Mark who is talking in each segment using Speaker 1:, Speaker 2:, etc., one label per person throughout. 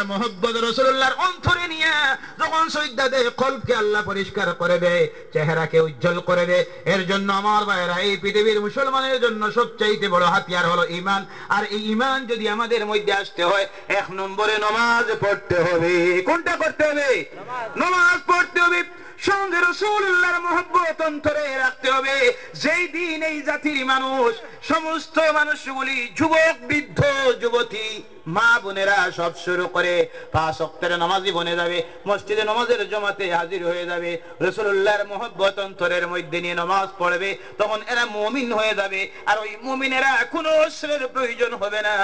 Speaker 1: আর মুহাব্বত রাসূলুল্লাহর অন্তরে নিয়ে যখন সিজদা দেয় কলবকে আল্লাহ পরিষ্কার করে দেয়, চেহারাকে উজ্জ্বল করে দেয়। এর জন্য আমার ভাইরা, এই পৃথিবীর মুসলমানের জন্য সবচাইতে বড় হাতিয়ার হলো ঈমান। আর এই ঈমান যদি আমাদের মধ্যে আসতে হয়, এক নম্বরে নামাজ পড়তে হবে। কোনটা করতে হবে? নামাজ পড়তে হবে। সঙ্গে রাসূলুল্লাহর মুহাব্বত অন্তরে রাখতে হবে। যেই দিন এই জাতির মানুষ, সমস্ত মানুষগুলি, যুবক, বৃদ্ধ, যুবতী, মা বোনেরা সব শুরু করে 5 ওয়াক্তের নামাজি বনে যাবে, মসজিদে নামাজের জমাতে হাজির হয়ে যাবে, রাসূলুল্লাহর মুহাব্বত অন্তরের মধ্যে নিয়ে নামাজ পড়বে, তখন এরা মুমিন হয়ে যাবে। আর ওই মুমিনেরা কোনো অস্ত্রের প্রয়োজন হবে না।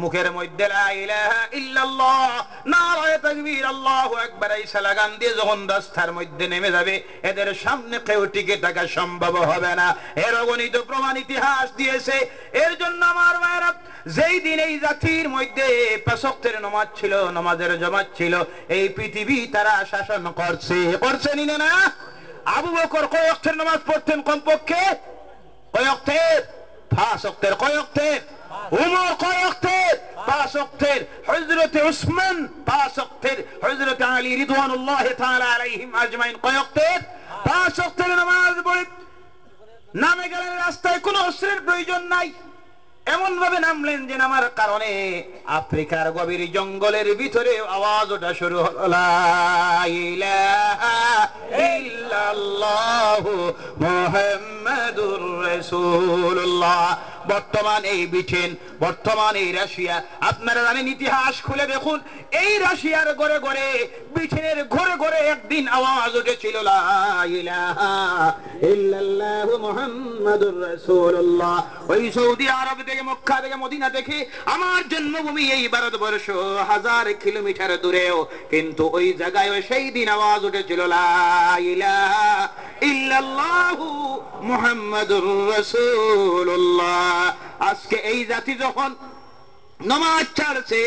Speaker 1: মুখের মধ্যে লা ইলাহা ইল্লাল্লাহ, নারায়ে তাকবীর, আল্লাহু আকবার এই স্লোগান দিয়ে যখন রাস্তার মধ্যে নেমে যাবে, এদের সামনে কেউ টিকে থাকা সম্ভব হবে না। এর অগণিত প্রমাণ ইতিহাস দিয়েছে। এর জন্য আমার ভাইরা, যেই দিন এই জাতির মধ্যে 5 ওয়াক্তের নামাজ ছিল, নামাজের জামাত ছিল, এই পৃথিবী তারা শাসন করছেন না? আবু বকর কয় ওয়াক্তের নামাজ পড়তেন? কমপক্ষে কয় ওয়াক্তের? 5 ওয়াক্তের। কয় ওয়াক্তের? উমর কয় ওয়াক্তের? 5 ওয়াক্তের। হযরত উসমান 5 ওয়াক্তের। হযরত আলী রিদওয়ানুল্লাহি তাআলা আলাইহিম আজমাইন কয় ওয়াক্তের? 5 ওয়াক্তের নামাজ পড়ে নামে গেলেন রাস্তায়, কোনো অস্ত্রের প্রয়োজন নাই। এমন ভাবে নামলেন যে নামার কারণে আফ্রিকার গভীর জঙ্গলের ভিতরে আওয়াজ ওঠা শুরু হলো, লা ইলাহা ইল্লাল্লাহু মুহাম্মাদুর রাসূলুল্লাহ। বর্তমান এই ব্রিটেন, বর্তমান এই রাশিয়া, আপনারা জানেন, ইতিহাস খুলে দেখুন, এই রাশিয়ার ঘরে ঘরে, ব্রিটেনের ঘরে ঘরে একদিন আওয়াজ উঠেছিল, লা ইলাহা ইল্লাল্লাহু মুহাম্মাদুর রাসূলুল্লাহ। ওই সৌদি আরব থেকে, মক্কা থেকে, মদিনা থেকে, আমার জন্মভূমি এই ভারতবর্ষ 1000 কিলোমিটার দূরেও, কিন্তু ওই জায়গায় সেই দিন আওয়াজ উঠেছিল, লা ইলাহা ইল্লাল্লাহু মুহাম্মাদুর রাসূলুল্লাহ। আজকে এই জাতি যখন নামাজ ছাড়ছে,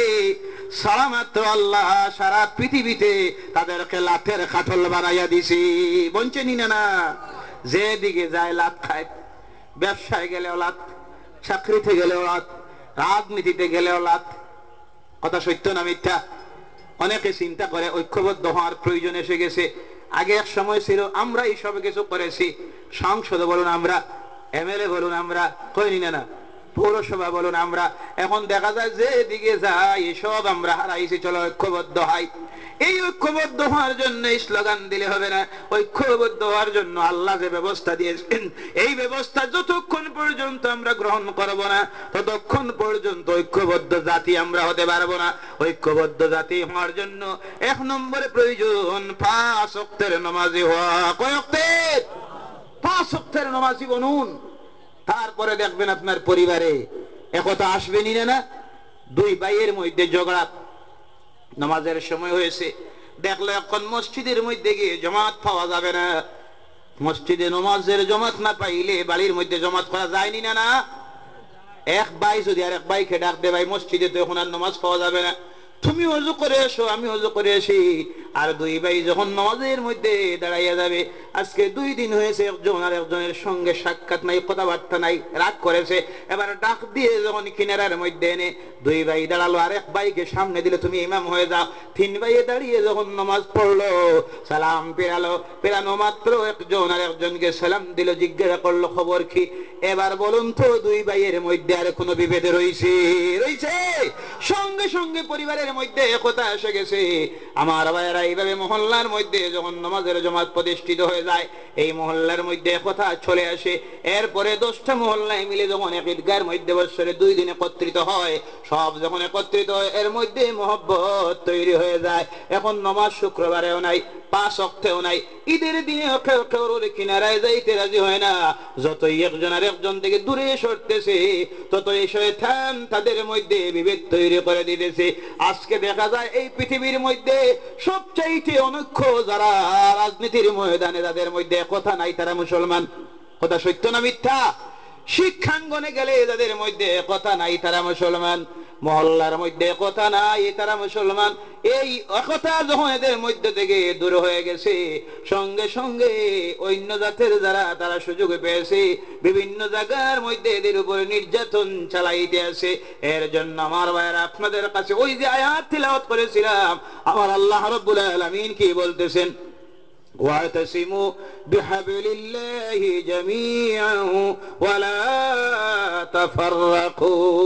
Speaker 1: সালামাত্র আল্লাহ সারা পৃথিবীতে তাদেরকে লাঠের কাঠল বানাইয়া দিছি। বঞ্চেনি না? যেদিকে যায় লাত খায়। ব্যবসায় গেলেও লাত, চাকরিতে গেলেও লাত, রাজনীতিতে গেলেও লাত। কথা সত্য না মিথ্যা? অনেকে চিন্তা করে ঐক্যবদ্ধ হওয়ার প্রয়োজন এসে গেছে। আগে এক সময় ছিল আমরা এই সব কিছু করেছি, সংসদ বলুন আমরা, এমএলএ বলুন আমরা, কইনি না? পৌরসভা বলুন আমরা। এখন দেখা যায় যে দিকে যায় এসব আমরা হারাইছি। চলো ঐক্যবদ্ধ হয়। এই ঐক্যবদ্ধ হওয়ার জন্য স্লোগান দিলে হবে না। ঐক্যবদ্ধ হওয়ার জন্য আল্লাহ যে ব্যবস্থা দিয়েছেন, এই ব্যবস্থা যতক্ষণ পর্যন্ত আমরা গ্রহণ করব না, ততক্ষণ পর্যন্ত ঐক্যবদ্ধ জাতি আমরা হতে পারবো না। ঐক্যবদ্ধ জাতি হওয়ার জন্য 1 নম্বরে প্রয়োজন 5 ওয়াক্তের নামাজি হওয়া। কয় ওয়াক্তের? 5 ওয়াক্তের নামাজি বনুন। তারপরে দেখবেন আপনার পরিবারে একতা আসবেনি না? 2 ভাইয়ের মধ্যে ঝগড়া, নামাজের সময় হয়েছে, দেখলো এখন মসজিদের মধ্যে গিয়ে জমাত পাওয়া যাবে না। মসজিদে নামাজের জমাত না পাইলে বাড়ির মধ্যে জমাত করা যায়নি না? এক ভাই যদি আর এক ভাইকে ডাক দে, ভাই মসজিদে তো এখন আর নামাজ পাওয়া যাবে না, তুমি ওযু করে এসো, আমি ওযু করে আসি। আর 2 ভাই যখন নামাজের মধ্যে দাঁড়াইয়া যাবে, আজকে 2 দিন হয়েছে একজন আর একজনের সঙ্গে সাক্ষাৎ নাই, কথাবার্তা নাই, রাগ করেছে। এবার ডাক দিয়ে যখন কিনারার মধ্যে এনে 2 ভাই দাঁড়ালো, আর এক ভাইকে সামনে দিলে তুমি ইমাম হয়ে যাও। 3 ভাইয়ে দাঁড়িয়ে যখন নামাজ পড়লো, সালাম পেরালো, পেরানো মাত্র একজন আর একজনকে সালাম দিল, জিজ্ঞাসা করলো খবর কি। এবার বলুন তো 2 ভাইয়ের মধ্যে আর কোনো বিভেদ রয়েছে? সঙ্গে সঙ্গে পরিবারের মধ্যে একতা এসে গেছে। আমার ভাইয়েরা, এইভাবে মহল্লার মধ্যে যখন নামাজের জমাত প্রতিষ্ঠিত হয়ে যায়, এই মহল্লার মধ্যে একতা চলে আসে। এরপরে 10টা মহল্লায় মিলে যখন এক ঈদগাহের মধ্যে বছরে 2 দিন একত্রিত হয়, সব যখন একত্রিত হয়, এর মধ্যে মহব্বত তৈরি হয়ে যায়। এখন নামাজ শুক্রবারেও নাই, 5 ওয়াক্তেও নাই, ঈদের দিনে কেউ কিনারায় যাইতে রাজি হয় না। যতই একজন আর একজন থেকে দূরে সরতেছে, ততই শয়তান তাদের মধ্যে বিভেদ তৈরি করে দিতেছে। আজকে দেখা যায় এই পৃথিবীর মধ্যে সবচাইতে অনৈক্য যারা রাজনীতির ময়দানে, যাদের মধ্যে কথা নাই, তারা মুসলমান। কথা সত্য না মিথ্যা? শিক্ষাঙ্গনে গেলে যাদের মধ্যে কথা নাই, তারা মুসলমান। মহল্লার মধ্যে কথা নাই, তারা মুসলমান। এই একতা যখন এদের মধ্যে থেকে দূর হয়ে গেছে, সঙ্গে সঙ্গে অন্য জাতের যারা তারা সুযোগ পেয়েছে বিভিন্ন জায়গার মধ্যে এদের উপরে নির্যাতন চালাইতে আছে। এর জন্য আমার ভাইয়েরা আপনাদের কাছে ওই যে আয়াত তিলাওয়াত করেছিলাম, আমার আল্লাহ রাব্বুল আলামিন কি বলতেছেন? واعتصموا بحبل الله جميعا ولا تفرقوا।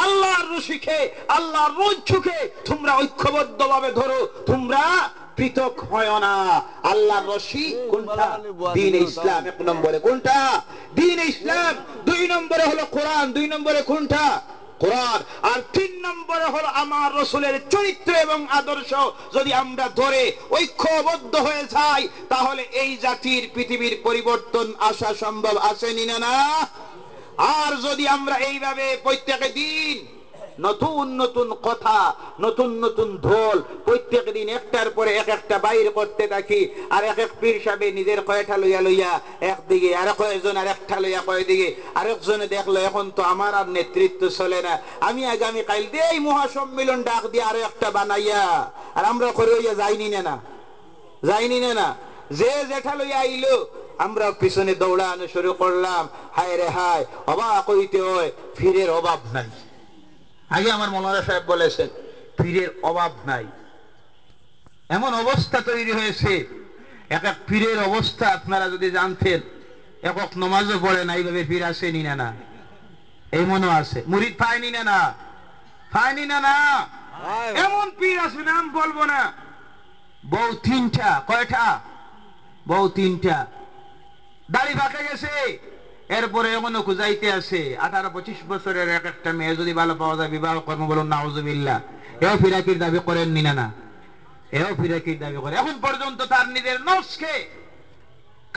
Speaker 1: আল্লাহর রশিকে, আল্লাহর রজ্জুকে তোমরা ঐক্যবদ্ধভাবে ধরো, তোমরা পৃথক হয় না। আল্লাহর রশি কোনটা? দ্বীন ইসলাম এক নম্বরে। কোনটা? দ্বীন ইসলাম। দুই নম্বরে হলো কোরআন। দুই নম্বরে কোনটা? কোরআন। আর তিন নম্বরে হলো আমার রাসূলের চরিত্র এবং আদর্শ। যদি আমরা ধরে ঐক্যবদ্ধ হয়ে যাই, তাহলে এই জাতির পৃথিবীর পরিবর্তন আসা সম্ভব আছে না? আর যদি আমরা এইভাবে প্রত্যেক দিন নতুন নতুন কথা, নতুন নতুন ঢোল প্রত্যেক দিন একটার পরে এক একটা বাইর করতে থাকি, আর এক এক পীর সাহেব নিজের কয়টা লইয়া লইয়া একদিকে, আর কয়েকজন আর একটা লইয়া কয়েকদিকে, আরেকজনে দেখলো এখন তো আমার আর নেতৃত্ব চলে না, আমি আগামী কাল দিয়ে এই মহাসম্মেলন ডাক দিয়ে আরো একটা বানাইয়া, আর আমরা করে হইয়া যাইনি না, যাইনি না। যে যেটা লইয়া আইলো আমরা পিছনে দৌড়ানো শুরু করলাম। হায় রে হায়, অবাক হইতে হয়, ফিরের অভাব নাই। আগে আমার মৌলানা সাহেব বলেছেন পীরের অভাব নাই। এমন অবস্থা তৈরি হয়েছে, এক এক পীরের অবস্থা আপনারা যদি জানতেন, এক এক নমাজও পড়ে না, এইভাবে পীর আসেনি না, এই মনে আছে মুরিদ পায়নি না, পায়নি না। এমন পীর আছে, নাম বলবো না, বউ তিনটা। কয়টা? বউ তিনটা, দাড়ি পাকে গেছে, এরপরে এমনও খুঁজাইতে আছে 18-25 বছরের এক একটা মেয়ে যদি ভালো পাওয়া যায় বিবাহ কর্ম, বলুন নাউজুবিল্লাহ। এও ফিরাকির দাবি করেন না, এও ফিরাকির দাবি করে। এখন পর্যন্ত তার নিজের নফসকে,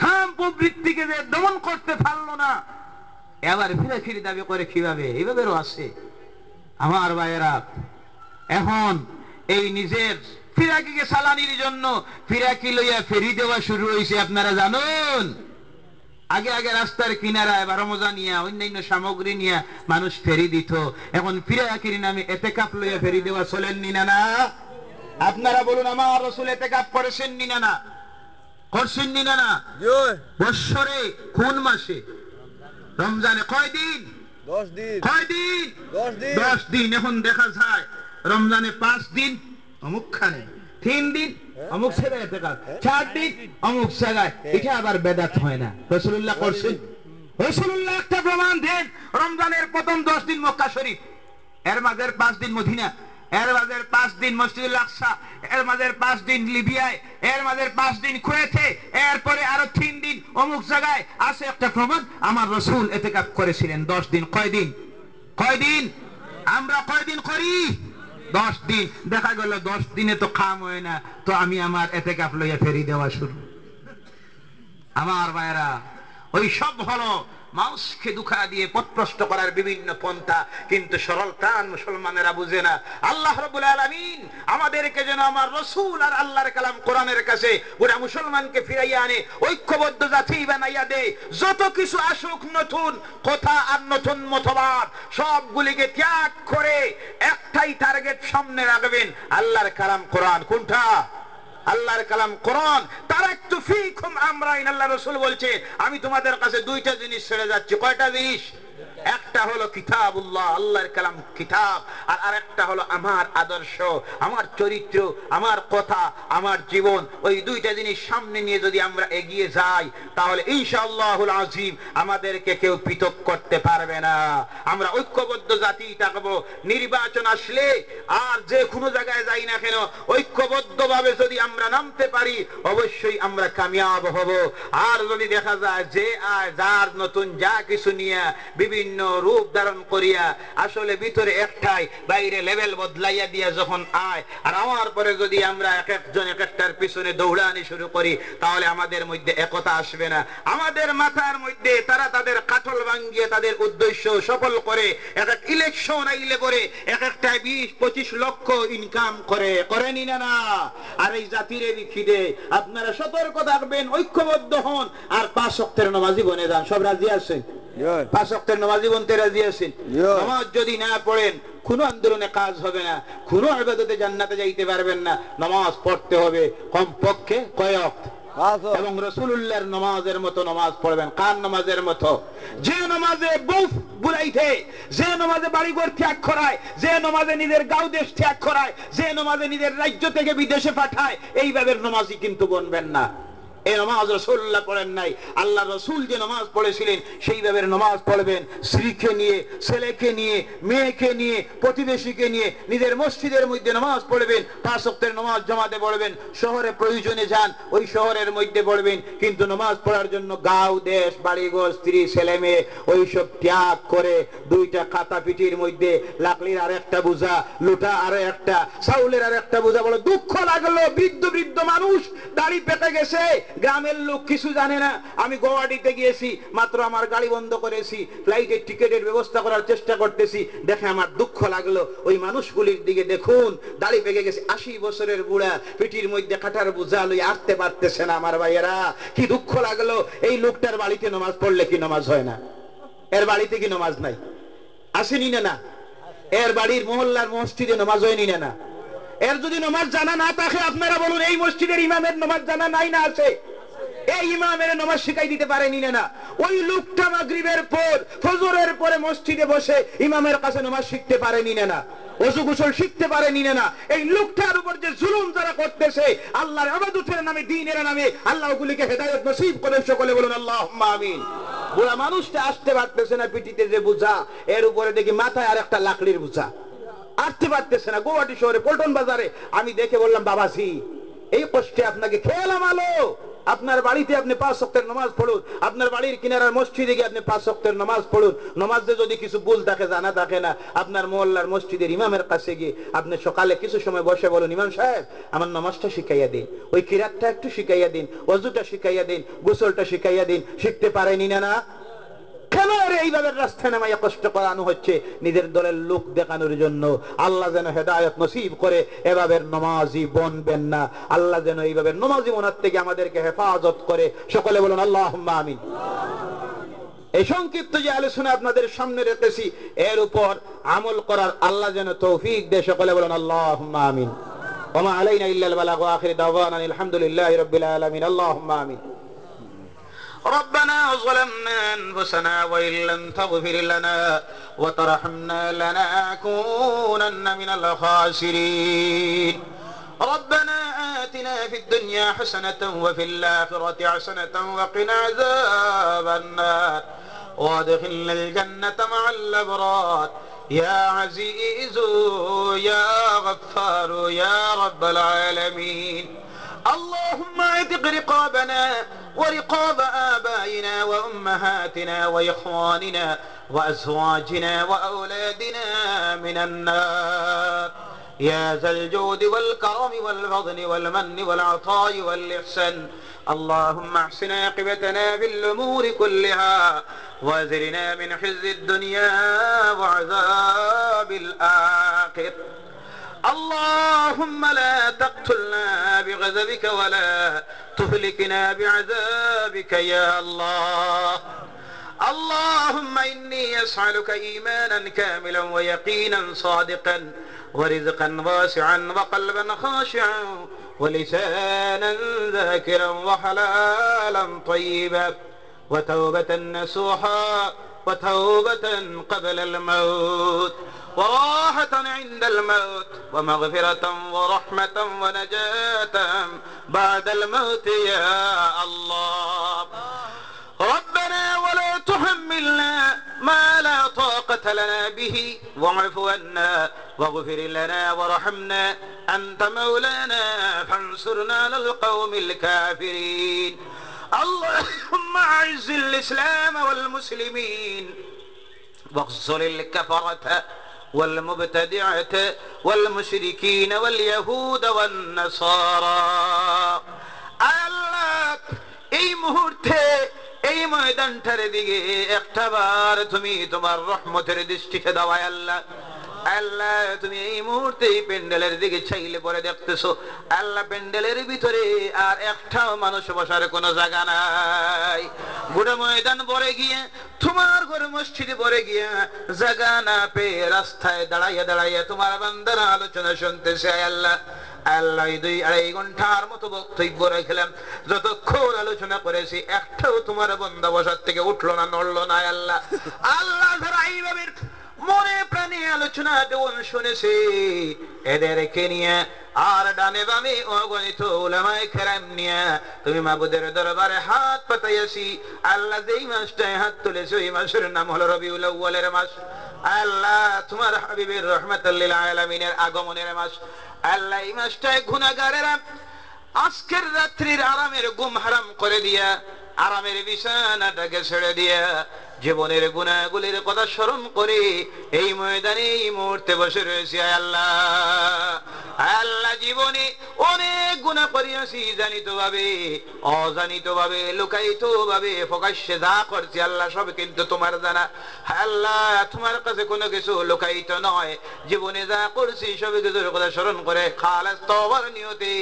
Speaker 1: খাম প্রবৃত্তিকে যে দমন করতে পারলো না, এবার ফিরাকির দাবি করে কিভাবে? এইভাবেও আছে আমার ভাইয়েরা। এখন এই নিজের ফিরাকিকে সালানির জন্য ফিরাকি লইয়া ফেরি দেওয়া শুরু হয়েছে, আপনারা জানুন। আগে আগে রাস্তার কিনারায় বা রমজান নিয়া অন্যান্য সামগ্রী নিয়ে মানুষ ফেরি দিত, এখন ফিরাকির নামে এতেকাফ লইয়া ফেরি দেওয়া চলেননি না? আপনারা বলুন, আমার রাসূল এতেকাফ করেছেন না? করছেন না? বৎসরে কোন মাসে? রমজানে কয় দিন?
Speaker 2: 10 দিন।
Speaker 1: কয় দিন?
Speaker 2: 10 দিন।
Speaker 1: 10 দিন। এখন দেখা যায় রমজানে 5 দিন অমুক খানে, 3 দিন অমুক জায়গায় এতেকাফ, 4 দিন অমুক জায়গায়। এটা আবার বেদাত হয় না? রাসূলুল্লাহ করছেন? রাসূলুল্লাহ একটা প্রমাণ দেন। রমজানের প্রথম 10 দিন মক্কা শরীফ, এর মাঝের 5 দিন মদিনা, এর মাঝের 5 দিন মসজিদুল আকসা, এর মাঝের 5 দিন লিবিয়ায়, এর মাঝের 5 দিন কুয়েতে, এরপরে আরো 3 দিন অমুক জায়গায়। আছে একটা প্রমাণ, আমার রাসূল এতেকাফ করেছিলেন 10 দিন। কয় দিন? কয় দিন? আমরা কয় দিন করি? 10 দিন। দেখা গেল 10 দিনে তো কাম হয় না, তো আমি আমার এতেকাফ লইয়া ফেরি দেওয়া শুরু। আমার ভাইরা, ওই সব হলো মানুষকে দুঃখা দিয়ে পথভ্রষ্ট করার বিভিন্ন পন্থা, কিন্তু সরল প্রাণ মুসলমানেরা বুঝে না। আল্লাহ রাব্বুল আলামিন আমাদেরকে যেন আমার রাসূল আর আল্লাহর কালাম কোরআনের কাছে পুরা মুসলমানকে ফিরাইয়া আনে, ঐক্যবদ্ধ জাতি বানাইয়া দেয়। যত কিছু আসুক, নতুন কথা আর নতুন মতবাদ, সবগুলিকে ত্যাগ করে একটাই টার্গেট সামনে রাখবেন, আল্লাহর কালাম কোরআন। কোনটা? আল্লাহর কালাম কোরআন। তারাকতু ফীকুম আমরাইন, আল্লাহ রাসূল বলছে আমি তোমাদের কাছে দুইটা জিনিস ছেড়ে যাচ্ছি। কয়টা জিনিস? একটা হলো কিতাবুল্লাহ, আল্লাহর কালাম কিতাব, আর আরেকটা হলো আমার আদর্শ, আমার চরিত্র, আমার কথা, আমার জীবন। ওই দুইটা জিনিস সামনে নিয়ে যদি আমরা এগিয়ে যাই, তাহলে ইনশাআল্লাহুল আযীম আমাদেরকে কেউ পৃথক করতে পারবে না। আমরা ঐক্যবদ্ধ জাতি থাকবো। নির্বাচন আসলে আর যে কোনো জায়গায় যাই না কেন, ঐক্যবদ্ধভাবে যদি আমরা নামতে পারি, অবশ্যই আমরা কামিয়াব হব। আর যদি দেখা যায় যে যার নতুন যা কিছু নিয়ে বিভিন্ন রূপ ধারণ করিয়া আসলে ভিতরে একটাই, বাইরে লেভেল বদলাইয়া দিয়া যখন আয়, আর আমার পরে যদি আমরা এক একজন এক একটার পিছনে দৌড়ানি শুরু করি, তাহলে আমাদের মধ্যে একতা আসবে না। আমাদের মাথার মধ্যে তারা তাদের কাঠল ভাঙ্গিয়ে তাদের উদ্দেশ্য সফল করে এক এক ইলেকশন আইলে করে এক একটা 20-25 লক্ষ ইনকাম করেনি না? আর এই জাতির খিদে আপনারা সতর্ক থাকবেন, ঐক্যবদ্ধ হন, আর 5 ওয়াক্তের নামাজি বনে যান। সব রাজি আছেন? পাঁচ ওয়াক্তের নামাজি বলতে রাজি আছেন? নামাজ যদি না পড়েন কোনো আন্দোলনে কাজ হবে না, কোনো ইবাদতে জান্নাতে যাইতে পারবেন না। নামাজ পড়তে হবে কমপক্ষে কয় ওয়াক্ত, এবং রাসূলুল্লাহর নামাজের মতো নামাজ পড়বেন। কার নামাজের মতো? যে নামাজে বউ বুলাইতে, যে নামাজে বাড়িঘর ত্যাগ করায়, যে নামাজে নিজের গাঁও দেশ ত্যাগ করায়, যে নামাজে নিজের রাজ্য থেকে বিদেশে পাঠায়, এইভাবে নামাজই কিন্তু বনবেন না। এই নামাজ রাসূলুল্লাহ পড়েন নাই। আল্লাহ রাসূল যে নামাজ পড়েছিলেন সেইভাবে নামাজ পড়বেন। স্ত্রীকে নিয়ে, ছেলেকে নিয়ে, মেয়েকে নিয়ে, প্রতিবেশীকে নিয়ে নিজের মসজিদের মধ্যে নামাজ পড়বেন। পাঁচ ওয়াক্তের নামাজ জামাতে পড়বেন। শহরে প্রয়োজনে যান, ওই শহরের মধ্যে পড়বেন, কিন্তু নামাজ পড়ার জন্য গাঁও দেশ বাড়িঘর স্ত্রী ছেলে মেয়ে ওইসব ত্যাগ করে দুইটা কাতা পিঠির মধ্যে লাকড়ির আর একটা বোঝা, লোটা আর একটা, চাউলের আর একটা বোঝা। বড় দুঃখ লাগলো, বৃদ্ধ বৃদ্ধ মানুষ দাড়ি পেতে গেছে, গ্রামের লোক কিছু জানে না। আমি গুয়াহাটিতে গিয়েছি, মাত্র আমার গাড়ি বন্ধ করেছি, ফ্লাইটের টিকেটের ব্যবস্থা করার চেষ্টা করতেছি, দেখে আমার দুঃখ লাগলো। ওই মানুষগুলির দিকে দেখুন, দাড়ি পেকে গেছে, 80 বছরের বুড়া, পিঠির মধ্যে কাটার বোঝা লই আসতে পারতেছে না। আমার ভাইয়েরা, কি দুঃখ লাগলো। এই লোকটার বাড়িতে নামাজ পড়লে কি নামাজ হয় না? এর বাড়িতে কি নামাজ নাই? আসেনি না? এর বাড়ির মহল্লার মসজিদে নামাজ হয়নি না? এর যদি নামাজ জানা না থাকে, আপনারা বলুন, এই মসজিদের ইমামের নামাজ জানা নাই না আছে? এই ইমামের নামাজ শিখাই দিতে পারেনি না? ওই লোকটা মাগরিবের পর ফজরের পরে মসজিদে বসে ইমামের কাছে নামাজ শিখতে পারেনি না? ওযু গোসল শিখতে পারেনি না? এই লোকটার উপর যে জুলুম যারা করতেছে আল্লাহর ইবাদতের নামে, দ্বীনের নামে, আল্লাহ ওগুলিকে হেদায়েত নসিব করেন। সকলে বলুন আল্লাহুম্মা আমিন। বুড়া মানুষটা আসতে পারতেছে না, পিঠিতে যে বোঝা, এর উপরে দেখি মাথায় আর একটা লাকড়ির বোঝা, আসতে পারতেছে না। গুয়াহাটি শহরে পল্টন বাজারে আমি দেখে বললাম, বাবাজি এই কষ্টে আপনাকে খেলাম আলো। আপনার বাড়িতে আপনি 5 ওয়াক্তের নামাজ পড়ুন, আপনার বাড়ির কিনারার মসজিদে গিয়ে আপনি 5 ওয়াক্তের নামাজ পড়ুন। নামাজে যদি কিছু ভুল থাকে, জানা থাকে না, আপনার মহল্লার মসজিদের ইমামের কাছে গিয়ে আপনি সকালে কিছু সময় বসে বলুন, ইমাম সাহেব আমার নামাজটা শিখাইয়া দিন, ওই কিরাতটা একটু শিখাইয়া দিন, ওযুটা শিখাইয়া দিন, গোসলটা শিখাইয়া দিন। শিখতে পারেনি না? কেন এইভাবে রাস্তায় নামাইয়া কষ্ট করানো হচ্ছে? নিজের দলের লোক দেখানোর জন্য। আল্লাহ যেন হেদায়েত নসিব করে এভাবে নামাজি বনবেন না। আল্লাহ যেন এইভাবে নামাজি বনার থেকে আমাদেরকে হেফাজত করে। সকলে বলুন আল্লাহুম্মা আমিন। এই সংক্ষিপ্ত যে আলোচনা আপনাদের সামনে রেখেছি, এর উপর আমল করার আল্লাহ যেন তৌফিক দেয়। সকলে বলুন আল্লাহুম্মা আমিন। ওয়া মা আলাইনা ইল্লাল বালাগ ওয়া আখির দাওয়ানা আলহামদুলিল্লাহি রাব্বিল আলামিন। আল্লাহুম্মা আমিন। ربنا ظلمنا أنفسنا وإن لم تغفر لنا وترحمنا لنكونن من الخاسرين. ربنا آتنا في الدنيا حسنة وفي الآخرة حسنة وقنا عذاب النار وادخلنا الجنة مع الأبرار يا عزيز يا غفار يا رب العالمين. اللهم اعتق رقابنا ورقاب آبائنا وأمهاتنا وإخواننا وأزواجنا وأولادنا من النار يا ذا الجود والكرم والفضل والمن والعطاء والإحسان. اللهم احسن عاقبتنا بالأمور كلها وأجرنا من خزي الدنيا وعذاب الآخرة. اللهم لا تقتلنا بغضبك ولا تهلكنا بعذابك يا الله. اللهم إني أسألك إيمانا كاملا ويقينا صادقا ورزقا واسعا وقلبا خاشعا ولسانا ذاكرا وحلالا طيبا وتوبة نصوحا وتوبة قبل الموت وراحة عند الموت ومغفرة ورحمة ونجاة بعد الموت يا الله. ربنا ولا تحملنا ما لا طاقة لنا به واعف عنا واغفر لنا وارحمنا أنت مولانا فانصرنا على القوم الكافرين. اللهم أعز الإسلام والمسلمين واخذل الكفرة والمبتدعة والمشركين واليهود والنصارى. আল্লাহ এই মুহূর্তে এই ময়দানটার দিকে একটাবার তুমি তোমার রহমতের দৃষ্টিতে দাও। আল্লাহ আল্লাহ তুমি এই মুহূর্তে এই প্যান্ডেলের দিকে চাইলে পরে দেখতেছো আল্লাহ প্যান্ডেলের ভিতরে আর একটাও মানুষ বসার কোনো জায়গা নাই। গোটা ময়দান ভরে গিয়ে তোমার ঘরে মসজিদে ভরে গিয়ে জায়গা না পেয়ে রাস্তায় দাঁড়াইয়া দাঁড়াইয়া তোমার বান্দার আলোচনা শুনতেছে। আল্লাহ আল্লাহ 2-2.5 ঘন্টার মতো বক্তব্য রাখলাম, যতক্ষণ আলোচনা করেছি একটাও তোমার বান্দা বসার থেকে উঠলো না, নড়লো না। আল্লাহ আল্লাহ যারা এইভাবে মনে প্রাণে আলোচনা দেওয়ান শুনেছে এদেরকে নিয়ে আর ডানে বামে অগণিত উলামায়ে কেরাম নিয়ে তুমি মাবুদের দরবারে হাত পাতাইয়াছি। আল্লাহ যেই মাসটায় হাত তুলেছে ওই মাসের নাম হলো রবিউল আউয়ালের মাস। আল্লাহ তোমার হাবিবের রহমাতুল লিল আলামিনের আগমনের মাস। আল্লাহ এই মাসটায় গুনাহগারেরা আজকের রাত্রির আরামের ঘুম হারাম করে দিয়া আরামের বিছানাটাকে ছেড়ে দিয়া জীবনের গুনাহগুলির কথা স্মরণ করে এই ময়দানে এই মুহূর্তে বসে রয়েছে। আল্লাহ আল্লাহ জীবনে অনেক গুনাহ করিয়াছি, জানিত ভাবে অজানিত ভাবে লুকায়িত ভাবে প্রকাশ্যে যা করছি আল্লাহ সব কিন্তু তোমার জানা। আল্লাহ তোমার কাছে কোনো কিছু লুকায়িত নয়, জীবনে যা করছি সব কিছুর কথা স্মরণ করে খালেস তওবার নিয়তে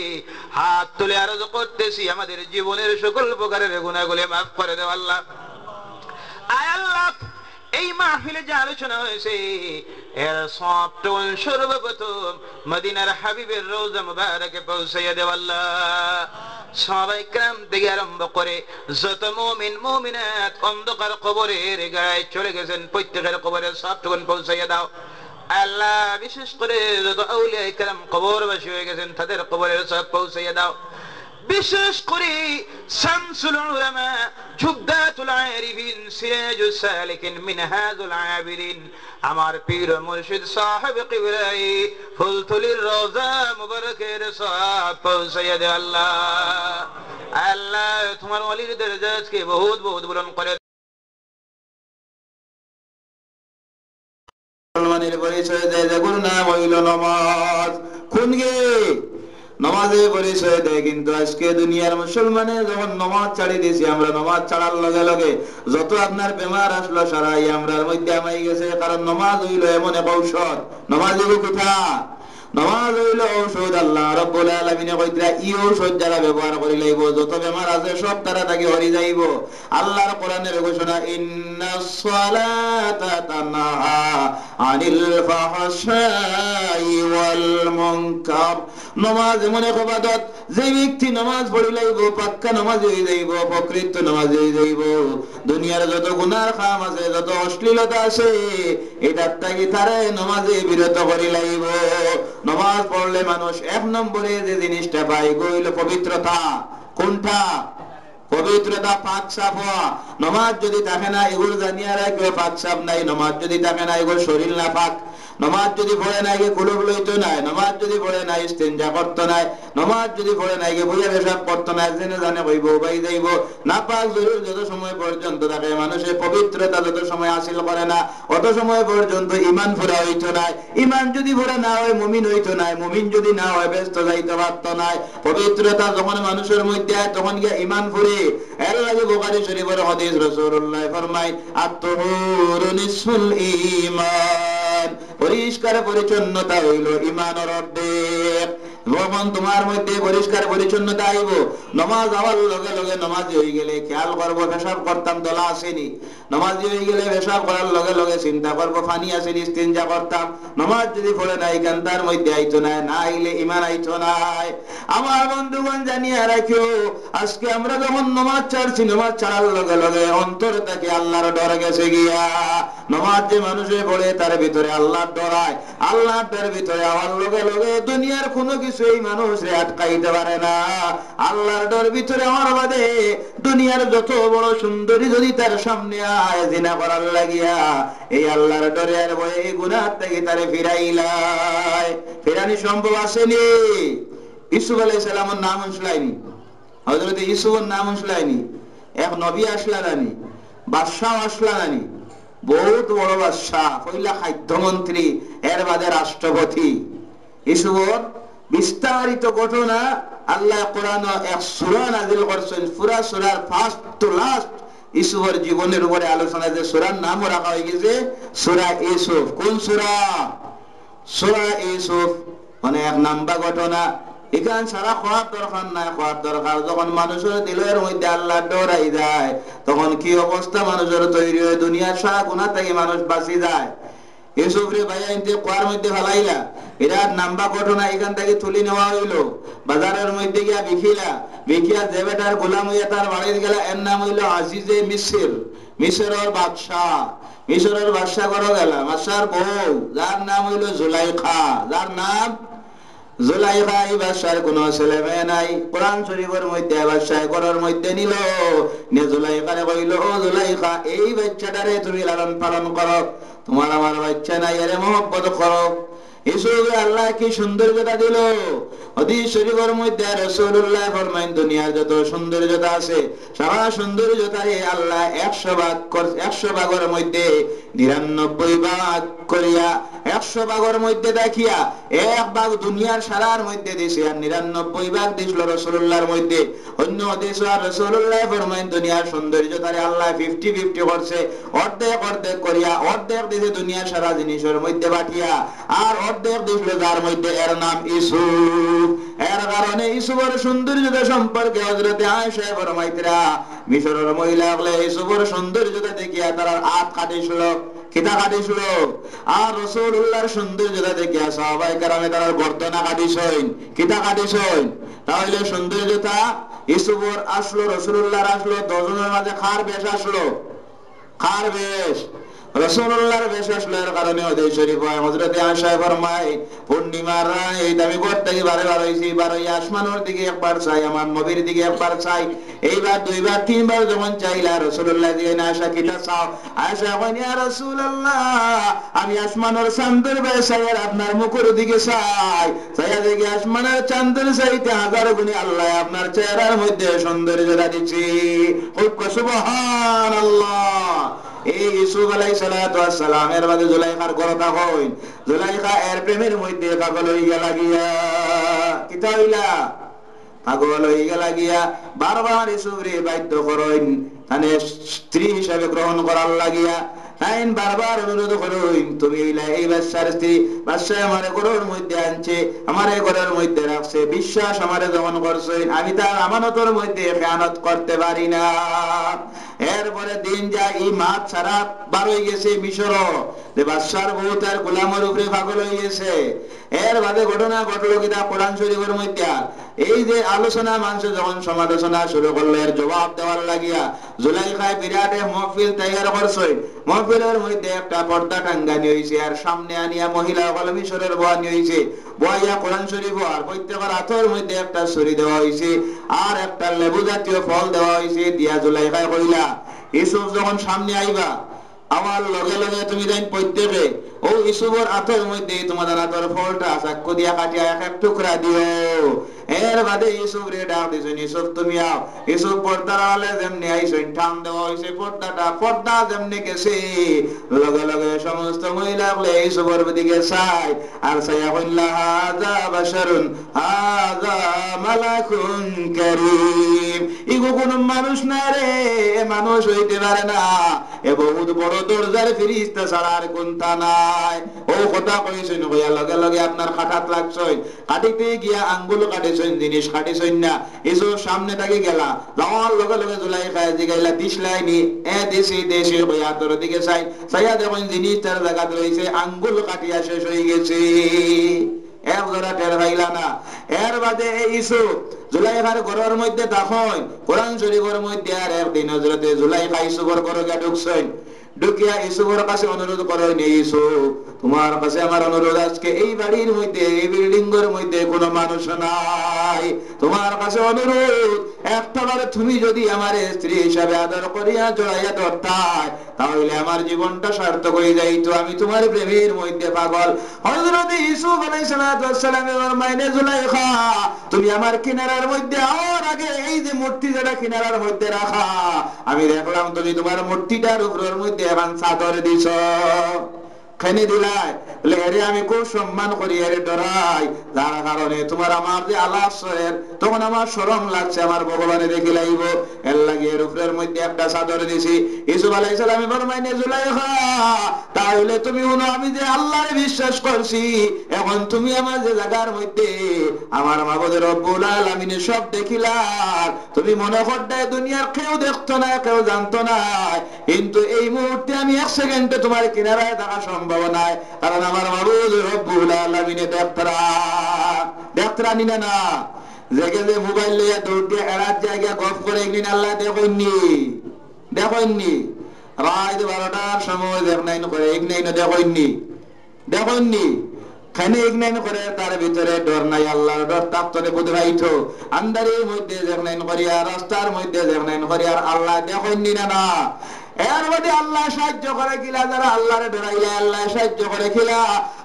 Speaker 1: হাত তুলে আরজ করতেছি আমাদের জীবনের সকল প্রকারের গুনাহগুলি মাফ করে দাও। আল্লাহ আয় আল্লাহ এই মাহফিলে যে আলোচনা হয়েছে এর সবটুকুন সর্বপ্রথম মদিনার হাবিবের রওজা মুবারকে পৌঁছাইয়া দেও। আল্লাহ সাহাবায়ে কেরাম থেকে আরম্ভ করে যত মুমিন মুমিনাত অন্ধকার কবরের গায়ে চলে গেছেন প্রত্যেকের কবরে সবটুকুন পৌঁছাইয়া দাও। আল্লাহ বিশেষ করে যত আউলিয়া কেরাম কবরবাসী হয়ে গেছেন তাদের কবরের সব পৌঁছাইয়া দাও। বিশেষ করে শামসুল উলামা জুবদাতুল আরিফিন সিরাজুস সালিকিন মিনহাজুল আবিদিন আমার পীর মুর্শিদ সাহেব কিবলাই ফুলতলির রওজা মুবারকের সওয়াব পৌঁছাইয়া দে। আল্লাহ আল্লাহ তোমার ওলির দরজাকে বহুত বহুত বুলন্দ করে। মুসলমানের পরিচয় দেয় যেগুলো নাম হইল নামাজ। কোন গে নামাজে পরিচয় দেয়, কিন্তু আজকে দুনিয়ার মুসলমানে যখন নামাজ ছাড়ি দিয়েছি আমরা নামাজ ছাড়ার লগে লগে যত আপনার বেমার আসলো সারাই আমরার মধ্যে আমাই গেছে। কারণ নামাজ হইল এমন এক ঔষধ। নামাজ হইল কোথা? নামাজ হইল ঔষধ। আল্লাহ রাব্বুল আলামিন কইরা ই ঔষধ যারা ব্যবহার করি লাইব যত বেমার আছে সব তারা তাকে হরি যাইব। আল্লাহর কোরআনের ঘোষণা ইন্নাস সালাতা তানহা আনিল ফাহশাই ওয়াল মুনকার। নামাজ এমন এক ইবাদত যে ব্যক্তি নামাজ পড়ি লাইব পাক্কা নামাজ হয়ে যাইব, প্রকৃত নামাজ হয়ে যাইব। দুনিয়ার যত গুনার কাম আছে যত অশ্লীলতা আছে এটা থেকে তারে নামাজে বিরত করি লাইব। নামাজ পড়লে মানুষ এক নম্বরে যে জিনিসটা পায় হইল পবিত্রতা। কোনটা? পবিত্রতা, পাক সাফ হওয়া। নামাজ যদি থাকে না এগুলো জানিয়ে রাখবে পাক সাফ নাই। নামাজ যদি থাকে না এগুলো শরীর না পাক। নামাজ যদি পড়ে নাই কুলুপ লইতো নাই। নামাজ যদি পড়ে নাই ইস্তেঞ্জা করতো নাই। নামাজ যদি পড়ে নাই বুঝে পেশাব করতো না। জেনে জানে কইব বাই যাইব না। পাক জরুর যত সময় পর্যন্ত থাকে মানুষের পবিত্রতা যত সময় হাসিল করে না অত সময় পর্যন্ত ইমান ফুরা হইতো নাই। ইমান যদি ফুরা না হয় মুমিন হইতো নাই। মুমিন যদি না হয় ব্যস্ত যাইতে পারতো নাই। পবিত্রতা যখন মানুষের মধ্যে হয় তখন গিয়া ইমান ফুরে। এর লাগে বুখারী শরীফের হাদিস রাসূলুল্লাহ ফরমায় আত-তাহুরু নিসফুল ঈমান। পরিষ্কার পরিচ্ছন্নতা হইল ঈমানের অর্ধেক। যখন তোমার মধ্যে পরিষ্কার পরিচ্ছন্নতা আইব নামাজ আওয়ার লগে লগে নামাজ হয়ে গেলে খেয়াল করবো পেশাব করতাম দলা আসেনি। নামাজ হয়ে গেলে পেশাব করার লগে লগে চিন্তা করবো পানি আসেনি ইস্তেঞ্জা করতাম। নামাজ যদি পড়ে নাই কান্তার মধ্যে আইতো নাই, না আইলে ঈমান আইতো নাই। আমার বন্ধুগণ জানিয়ে রাখিও আজকে আমরা যখন নামাজ ছাড়ছি নামাজ ছাড়ার লগে লগে অন্তর থেকে আল্লাহর ডর গেছে গিয়া। নামাজ যে মানুষে পড়ে তার ভিতরে আল্লাহর ডর আয়। আল্লাহর ডর ভিতরে আমার লগে লগে দুনিয়ার কোনো কিছু এই মানুষে আটকাইতে পারে না। আল্লাহর ডর ভিতরে আমার বাদে দুনিয়ার যত বড় সুন্দরী যদি তার সামনে আয় জিনা করার লাগিয়া এই আল্লাহর ডরে আর ভয়ে গুনাহ থেকে তারে ফিরাইলাই। ফেরানি সম্ভব আসেনি। ইউসুফ আলাইহিস সালামের নাম শুনাইনি, হযরত ইউসুফের নাম শুনাইনি। এক নবী আসলা নানি, বাদশাহ আসলা নানি, বহুত বড় বাদশাহ, পয়লা খাদ্যমন্ত্রী, এর বাদে রাষ্ট্রপতি। ইউসুফের বিস্তারিত ঘটনা আল্লাহ কোরআনে এক সূরা নাযিল করেছেন। পুরা সূরার ফার্স্ট টু লাস্ট ইউসুফের জীবনের উপরে আলোচনা। যে সূরার নাম রাখা হয়ে গেছে সূরা ইউসুফ। কোন সূরা? সূরা ইউসুফ। মানে এক নাম্বার ঘটনা
Speaker 2: এখান সারা খাওয়ার দরকার নাই, খাওয়ার দরকার যখন মানুষের দিলের মধ্যে আল্লাহ ডরাই যায় তখন কি অবস্থা মানুষের তৈরি হয়, দুনিয়ার সারা গুনাহ থেকে মানুষ বাঁচি যায়। ইউসুফ রে ভাইয়া ইনতে কুয়ার মধ্যে ফেলাইলা, এরা নাম্বা ঘটনা এখান থেকে তুলে নেওয়া হইলো, বাজারের মধ্যে গিয়া বিকিলা, বিকিয়া যে বেটার গোলাম হইয়া তার বাড়িতে গেলা, এর নাম হইলো আজিজে মিসর, মিসরের বাদশাহ, মিশরের বাদশাহ করো গেলা, বাদশার বউ যার নাম হইলো জুলাইখা, যার নাম জুলাইখা। এই বাদশার কোন ছেলে মেয়ে নাই, কোরআন শরীফের মধ্যে বাদশাহ করার মধ্যে নিল, নে জুলাইখারে কইল, ও জুলাইখা এই বাচ্চাটারে তুমি লালন পালন করো, তোমার আমার বাচ্চা নাই, এরে মহব্বত করো। ইউসুফ আল্লাহ কি সৌন্দর্যতা দিল। হাদিস শরীফের মধ্যে রাসূলুল্লাহ ফরমায়েন দুনিয়ার যত সৌন্দর্যতা আছে সারা সৌন্দর্যতারে আল্লাহ 100 ভাগ 100 ভাগের মধ্যে 99 ভাগ করিয়া 100 ভাগের মধ্যে দেখিয়া 1 ভাগ দুনিয়ার সারার মধ্যে দিয়েছে, আর 99 ভাগ দিছিল রাসূলুল্লাহর মধ্যে। অন্য হাদিস আর রাসূলুল্লাহ ফরমায়েন দুনিয়ার সৌন্দর্যতারে আল্লাহ 50-50 করছে, অর্ধেক অর্ধেক করিয়া অর্ধেক দিয়েছে দুনিয়ার সারা জিনিসের মধ্যে বাটিয়া, আর অর্ধেক দিছিল যার মধ্যে, এর নাম ইউসুফ। এর কারণে ইউসুফের সৌন্দর্যতা সম্পর্কে হযরত আয়েশা ফরমাইতরা মিশরের মহিলা বলে ইউসুফের সৌন্দর্যতা দেখিয়া তারা হাত কাটিছিল, কিতা কাটিছিল, আর রাসূলুল্লাহর সৌন্দর্যতা দেখিয়া সাহাবায়ে কেরামে তারা গর্দনা কাটিছেন, কিতা কাটিছেন। তাহলে সৌন্দর্যতা ইউসুফের আসলো, রাসূলুল্লাহর আসলো, দুজনের মাঝে খার বেশ আসলো, খার বেশ রাসূলুল্লাহর বেশ আসলো। এর কারণে হাদিস শরীফ হয় হযরত আয়েশা ফরমায় পূর্ণিমার রাত আমি ঘর থেকে বারবার হইছি, বার হইয়া আসমানের দিকে একবার চাই, আমার নবীর দিকে একবার চাই, এইবার দুইবার তিনবার যখন চাইলা রাসূলুল্লাহ দিয়ে আয়েশা কিটা চাও, আয়েশা কইনি ইয়া রাসূলুল্লাহ আমি আসমানের চাঁদের বেশ চাই আর আপনার মুখের দিকে চাই, চাইয়া দেখি আসমানের চাঁদের চাইতে 1000 গুণে আল্লাহ আপনার চেহারার মধ্যে সৌন্দর্যতা দিয়েছি। সুবহানাল্লাহ। এই ইউসুফ আলাইহিস সালাতু ওয়াস সালামের বাদে জুলাইখার গরতা হইন, জুলাইখা এর প্রেমের মধ্যে পাগল হইয়া লাগিয়া, কিতা হইলা পাগল হইয়া লাগিয়া বারবার ইউসুফ রে বাধ্য করেন তানে স্ত্রী হিসাবে গ্রহণ করার লাগিয়া, আইন বারবার অনুরোধ করুন তুমি এই বাদশার স্ত্রী, বাদশা আমারে ঘরের মধ্যে আনছে, আমারে ঘরের মধ্যে রাখছে, বিশ্বাস আমারে দমন করছেন, আমি তার আমানতের মধ্যে খেয়ানত করতে পারি না। এরপরে দিন যায় এই মাছ ছাড়া বার হয়ে গেছে মিশর, যে বাদশার বউ তার গোলামের উপরে পাগল হয়ে গেছে। এর বাদে ঘটনা ঘটলো কিনা কোরআন শরীফের মধ্যে, এই যে আলোচনা মানুষ যখন সমালোচনা শুরু করলো এর জবাব দেওয়ার লাগিয়া জুলাইখায় বিরাট মহফিল তৈরি করছে, মহফিলের মধ্যে একটা পর্দা টাঙ্গানি হয়েছে, আর সামনে আনিয়া মহিলা হল মিশরের বয়ানি হয়েছে, বয়া কোরআন শরীফ আর প্রত্যেকের হাতের মধ্যে একটা ছুরি দেওয়া হয়েছে, আর একটা লেবু জাতীয় ফল দেওয়া হয়েছে, দিয়া জুলাইখায় কইলা ইউসুফ যখন সামনে আইবা আমার লগে লগে তুমি যাই প্রত্যেকে ও ইউসুফের হাতের মধ্যে তোমাদের হাতের ফলটা চাকু দিয়া কাটিয়া এক এক টুকরা দিও। এর বাদে ইউসুফ রে ডাক দিছেন, ইউসুফ তুমি আও। ইউসুফ পর্দার আলে যেমনি আইছেন ঠাম দেওয়া হইছে, পর্দা যেমনি গেছে লগে লগে সমস্ত মহিলা বলে ইউসুফের দিকে চাই, আর চাইয়া কইলা হাযা বাশারুন হাযা মালাকুন কারীম, ইগো কোন মানুষ না রে, মানুষ হইতে পারে না, এ বহুত বড় দরজার ফেরেশতা ছাড়া আর কোনটা নাই। ও কথা কইছেন কইয়া লগে লগে আপনার খাটাত লাগছই, কাটিতে গিয়া আঙ্গুল কাটেছেন, জিনিস কাটেছেন না, এসো সামনে থেকে গেলা যাওয়ার লগে লগে জুলাইখা জিগাইলা দিশলাইনি এ দেশি দেশি কইয়া তোর দিকে চাই, চাইয়া দেখুন জিনিস তার জায়গাতে রয়েছে, আঙ্গুল কাটিয়া শেষ হয়ে গেছে, এক জোড়া টের পাইলা না। এর বাদে ইউসুফ জুলাইখার ঘরের মধ্যে তখন কোরআন শরীফের মধ্যে আর একদিন হযরতে জুলাইখা ইউসুফের ঘরে গিয়া ঢুকছেন, ঢুকিয়া ইউসুফের কাছে অনুরোধ করেন, ইউসুফ তোমার কাছে আমার অনুরোধ, আজকে এই বাড়ির মধ্যে এই বিল্ডিং এর মধ্যে কোনো মানুষ নাই, তোমার কাছে অনুরোধ একটাবার তুমি যদি আমার স্ত্রী হিসাবে আদর করিয়া জড়াইয়া ধরতাই তাহলে আমার জীবনটা সার্থক হয়ে যাইতো, আমি তোমার প্রেমের মধ্যে পাগল। হযরত ইউসুফ আলাইহিস সালামের মাইনে জুলাইখা তুমি আমার কিনারার মধ্যে আর আগে এই যে মূর্তি যেটা কিনারার মধ্যে রাখা, আমি দেখলাম তুমি তোমার মূর্তিটার উপরের মধ্যে এখন চাদর দিছ, খাইনে দিলাই বলে এরে আমি খুব সম্মান করি, এরে ডরাই, যার কারণে তোমার আমার যে আলাপ সয়ের তখন আমার শরম লাগছে, আমার ভগবানে দেখি লাইব, এর লাগে এর উপরের মধ্যে একটা চাদর দিছি। ইউসুফ আলাইহিস সালামে ফরমাইনে জুলাইখা তাহলে তুমি শুনো, আমি যে আল্লাহরে বিশ্বাস করছি, এখন তুমি আমার যে জায়গার মধ্যে আমার মাবুদ রব্বুল আলামিনের সব দেখিলাম, তুমি মনে করতে দুনিয়ার কেউ দেখতো না, কেউ জানতো না, কিন্তু এই মুহূর্তে আমি এক সেকেন্ডে তোমার কিনারায় থাকা সম্ভব নয়, কারণ আমার মাবুদ রব্বুল আলামিনে দেখতরা নিনা না জেগে যে মোবাইল লইয়া দৌড় দিয়ে এড়ার জায়গা গপ করে একদিন আল্লাহ দেখেননি রাত 12টার সময় দেখনাইন করে একদিন দেখেননি খানে একদিন করে, তার ভিতরে ডর নাই, আল্লাহর ডর তাপ্তরে বুধরাইত আন্দারের মধ্যে দেখনাইন করিয়া, রাস্তার মধ্যে দেখনাইন করিয়া, আল্লাহ দেখেননি না এর মধ্যে আল্লাহ সাহায্য করে কিলা, যারা আল্লাহরে ডরাইলে আল্লাহ সাহায্য করে কিলা।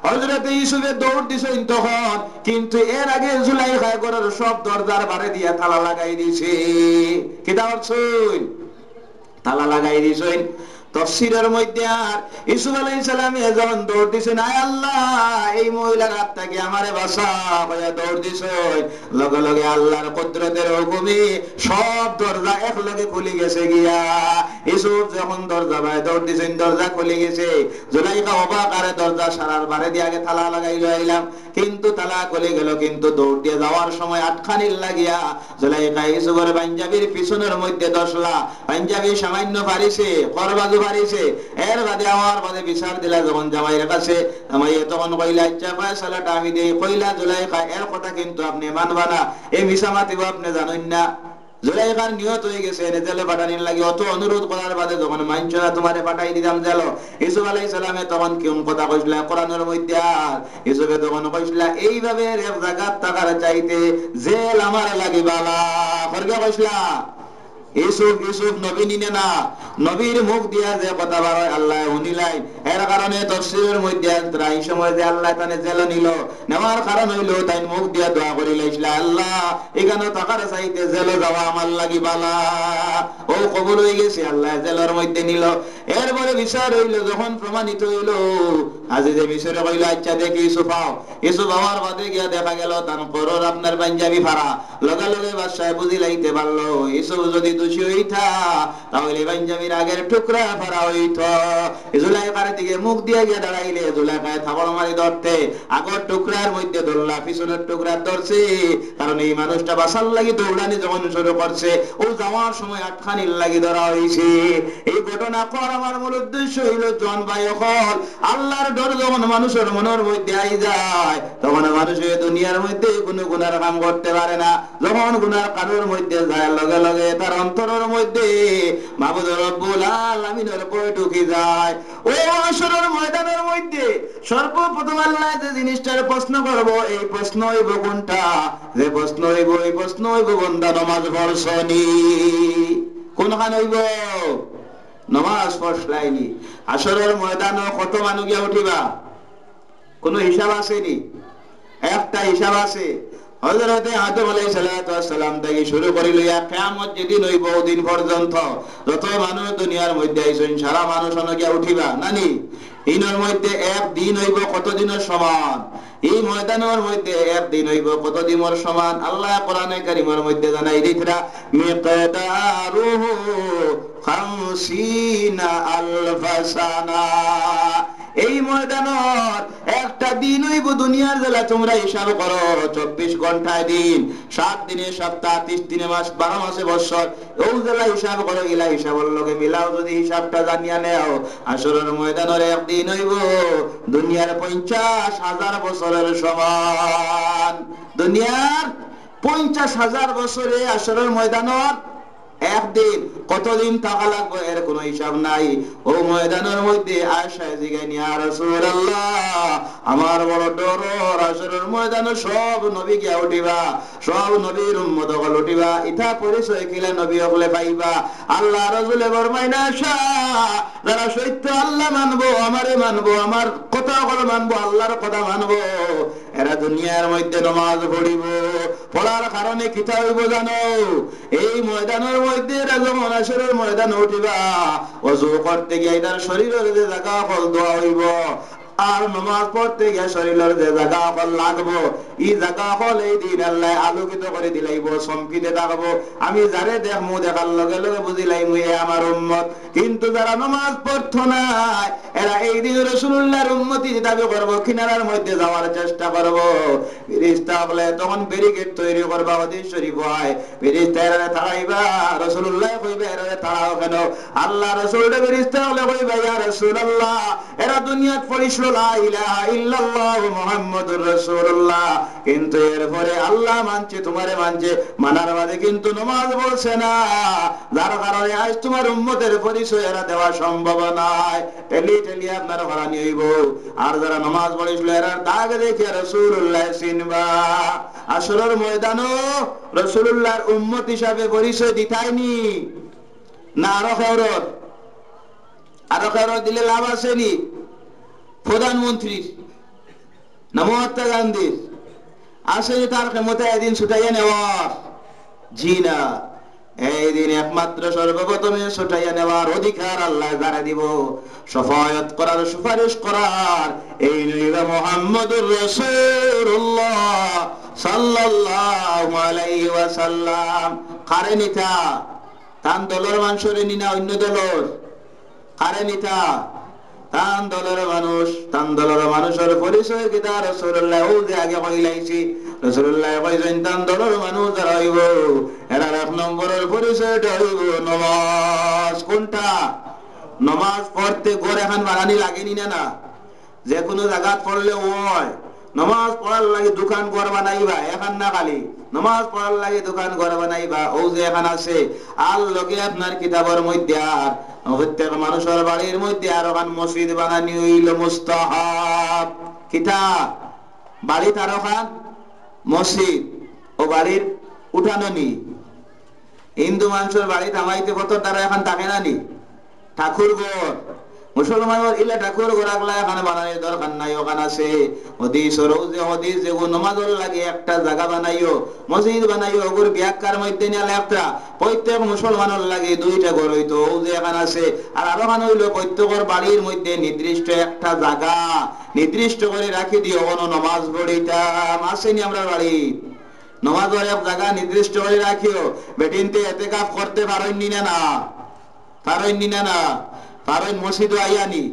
Speaker 2: হযরত ইউসুফে দৌড় দিছেন তখন, কিন্তু এর আগে জুলাইখা ঘরের সব দরজার বারে দিয়া তালা লাগাই দিছে। কি দাওয়ারছুন তালা লাগাই দিছেন। তাফসীরের মধ্যে আর ইউসুফ আলাইহিস সালাম যখন দৌড় দিছেন, আয় আল্লাহ এই মহিলার হাত থেকে আমারে বাঁচা হইয়া দৌড় দিছেন, লগে লগে আল্লাহর কুদরতের হুকুমে সব দরজা একলগে খুলে গেছে গিয়া। ইউসুফ যখন দরজা বাই দৌড় দিছেন, দরজা খুলে গেছে। জুলাইখা অবাক, আরে দরজা সারার বারে দিয়ে আগে তালা লাগাই লইলাম, কিন্তু তালা খুলে গেল, কিন্তু দৌড় দিয়ে যাওয়ার সময় আটখানির লাগিয়া জুলাইখা ইউসুফের পাঞ্জাবির পিছনের মধ্যে দশলা, পাঞ্জাবি সামান্য পারিছে, করবাজু পারিছে, এর বাদে আমার বাদে বিচার দিলা যখন জামাইয়ের কাছে, জামাইয়ে তখন কইলা আচ্ছা ফয়সালাটা আমি দেই। কইলা জুলাইখা এর কথা কিন্তু আপনি মানবা না, এই মিছা মাতিব আপনি জানেন না। জুলাইখার নিয়ত হয়ে গেছে জেলে পাঠানির লাগে, অত অনুরোধ করার বাদে যখন মানছ না তোমারে পাঠাই দিলাম জেল। ইউসুফ আলাইহিস সালামে তখন কেমন কথা কইলা কোরআনের মধ্যে, আর ইউসুফে তখন কইলা এইভাবে এক জায়গার থাকার চাইতে জেল আমার লাগি বালা। ফরকে কইলা ইউসুফ নবী নিনে না, নবীর মুখ দিয়া যে কথা বার হয় আল্লাহ শুনিলাই। এর কারণে তাফসীরের মধ্যে এই সময় যে আল্লাহ তানে জেল নিল, নেওয়ার কারণ হইল তাই মুখ দিয়া দোয়া করি লাইছিল, আল্লাহ এখানে থাকার চাইতে জেলে যাওয়া আমার লাগি বালা। ও কবুল হয়ে গেছে, আল্লাহ জেলের মধ্যে নিল। এরপরে বিচার হইল, যখন প্রমাণিত হইল, আজি যে বিচারে কইল আচ্ছা দেখি ইউসুফ আমার বাদে গিয়া দেখা গেল তান করর আপনার পাঞ্জাবি ফাড়া, লগে লগে বাদশাহ বুঝি লাইতে পারলো ইউসুফ যদি দোষী হইতা তাহলে পাঞ্জাবির আগের টুকরা ফাড়া হইত। জুলাইখার দিকে মুখ দিয়ে গিয়ে দাঁড়াইলে জুলাইখায় থাবড় মারি ধরতে, আগর টুকরার মধ্যে ধরলা, পিছনের টুকরা ধরছে, কারণ এই মানুষটা বাঁচার লাগি দৌড়ানি যখন শুরু করছে, ও যাওয়ার সময় আটখানির লাগি ধরা হয়েছে। এই ঘটনা কর আমার মূল উদ্দেশ্য হইল জন ভাই হল, আল্লাহর ডর যখন মানুষের মনের মধ্যে আই যায়, তখন মানুষের দুনিয়ার মধ্যে কোনো গুনার কাম করতে পারে না। যখন গুনার কারোর মধ্যে যায়, লগে লগে তার অন্তরের মধ্যে মাবুদ রব্বুল আলামিনের ভয় ঢুকে যায়। ওই হাসরের ময়দানের মধ্যে সর্বপ্রথম আল্লাহ যে জিনিসটার প্রশ্ন করব, এই প্রশ্ন হইব কোনটা? যে প্রশ্ন হইব, এই প্রশ্ন হইব বান্দা নামাজ পড়ছনি? কোনখান হইব? নামাজ পড়ছলাইনি। হাসরের ময়দানে কত মানুষ গিয়া উঠিবা? কোন হিসাব আসেনি? একটা হিসাব আছে। হযরত আদম আলাইহিস সালাম থেকে শুরু করি লইয়া কিয়ামত যেদিন হইব ওদিন পর্যন্ত যত মানুষ দুনিয়ার মধ্যে আইছেন সারা মানুষ গিয়া উঠিবা নানি। ইনার মধ্যে এক দিন হইব কত দিনের সমান? এই ময়দানের মধ্যে এক দিন হইব কত দিনের সমান? আল্লাহ কোরআনে কারীমের মধ্যে জানাই দিতরা মিকদারুহু 50 আলফ সানা। এই ময়দানের একটা দিন হইব দুনিয়ার জেলা তোমরা হিসাব করো 24 ঘন্টায় দিন, 7 দিনে সপ্তাহ, 30 দিনে মাস, 12 মাসে বছর, ওই জেলা হিসাব করো। গিলা হিসাবের লগে মিলাও যদি হিসাবটা জানিয়া নেও, হাসরের ময়দানের একদিন হইব দুনিয়ার 50,000 বছরের সমান। দুনিয়ার 50,000 বছরে হাসরের ময়দানের একদিন কতদিন থাকা লাগবে এর কোনো হিসাব নাই। ও ময়দানের মধ্যে আয়েশা জিগাইনি, ইয়া রাসূলুল্লাহ আমার বড় ডর, হাসরের ময়দানে সব নবী গিয়া উঠিবা, সব নবীর উম্মত হল উঠিবা, ইথা পরিচয় কিলা নবী হলে পাইবা। আল্লাহ রাসূলে ফরমাইনা, আয়েশা যারা সত্য আল্লাহ মানবো, আমারে মানবো, আমার কথা হল মানবো, আল্লাহর কথা মানবো, এরা দুনিয়ার মধ্যে নামাজ পড়িব। পড়ার কারণে কিতা হইব জানো? এই ময়দানের মধ্যে এরা যখন হাসরের ময়দানে উঠিবা, ওযু করতে গিয়ে এটার শরীরের যে জায়গা ফল দোয়া হইব, আর নামাজ পড়তে গিয়ে শরীরের যে জায়গা হল লাগবো এই জায়গা হল এই দিন আল্লাহ আলোকিত করে দিলাইব, চমকিতে থাকবো। আমি যারে দেখবো দেখার লগে লগে বুঝিলাইমু এ আমার উম্মত। কিন্তু যারা নামাজ পড়তো না এরা এই দিন রাসূলুল্লাহর উম্মতি দাবি করবো, কিনারার মধ্যে যাওয়ার চেষ্টা করবো। ফেরেশতা বলে তখন ব্যারিকেড তৈরি করবা, হাদিস শরীফ হয় ফেরেশতা এরা তাড়াইবা, রাসূলুল্লাহ কইবে এরা তাড়াও কেন? আল্লাহ রাসূলটা ফেরেশতা বলে কইবা ইয়া রাসূলুল্লাহ এরা দুনিয়াত পড়িছিল লা ইলাহা ইল্লাল্লাহ মুহাম্মাদুর রাসূলুল্লাহ, কিন্তু এরপরে আল্লাহ মানছে তোমারে মানছে, মানার বাদে কিন্তু নামাজ পড়ছে না, যার কারণে আজ তোমার উম্মতের পরিচয় এরা দেওয়া সম্ভব নয়। টেলি টেলি আপনার হরানি হইব। আর যারা নামাজ পড়িছিল এরা দাগ দেখে রাসূলুল্লাহ চিনবা। আসরের ময়দানও রাসূলুল্লাহর উম্মত হিসাবে পরিচয় দিতাইনি না, আরো খেরত দিলে লাভ আসেনি? প্রধানমন্ত্রীর না মহাত্মা গান্ধীর আসেনি তার ক্ষমতা এদিন ছুটাইয়া নেওয়ার? জি না, এই দিন একমাত্র সর্বপ্রথমে ছুটাইয়া নেওয়ার অধিকার আল্লাহ যারা দিব, শাফায়াত করার সুপারিশ করার এই নবী মুহাম্মদুর রাসূলুল্লাহ সাল্লাল্লাহু আলাইহি ওয়াসাল্লাম। কারে নিতা? তান দলের মানুষরে নিনা অন্য দলের? কারে নিতা? তান দলের মানুষ। তান দলের মানুষের পরিচয় কিতা? রাসূলুল্লাহ ও যে আগে কইলাইছি রাসূলুল্লাহ কইছেন তান দলের মানুষ যারা হইব এরা এক নম্বরের পরিচয়টা হইব নামাজ। কোনটা? নামাজ পড়তে ঘর এখন বানানি লাগেনি না? যে কোনো জায়গা পড়লে হয় নামাজ পড়ার লাগে দোকান ঘর বানাইবা, এখন না খালি নামাজ পড়ার লাগে দোকান ঘর বানাইবা। ও যে এখন আছে আর লগে আপনার কিতাবের মধ্যে আর প্রত্যেক মানুষের বাড়ির মধ্যে আর ওখান মসজিদ বানানি হইল মুস্তাহাব। কিতাব বাড়িতে আর ওখান মসজিদ ও বাড়ির উঠানো নি। হিন্দু মানুষের বাড়ি থামাইতে কত তারা এখন থাকে না নি? ঠাকুর ঘর মুসলমানের ইলা ঠাকুর ঘর আগলা এখানে বানানোর দরকার নাই। ওখানে আছে হদিস রোজে হদিস যে নামাজের লাগে একটা জায়গা বানাইও, মসজিদ বানাইও, ওগুর ব্যাখ্যার মধ্যে নিলে একটা প্রত্যেক মুসলমানের লাগে দুইটা ঘর হইতো। ও যে এখানে আছে আর আরো খান হইলো প্রত্যেকের বাড়ির মধ্যে নির্দিষ্ট একটা জায়গা নির্দিষ্ট করে রাখি দিও কোনো নামাজ পড়িতাম। আসেনি আমরা বাড়ি নামাজের এক জায়গা নির্দিষ্ট করে রাখিও। বেটিনতে এতেকাফ করতে পারেননি না? পারেননি না? পারেন মসজিদ আইয়ানি?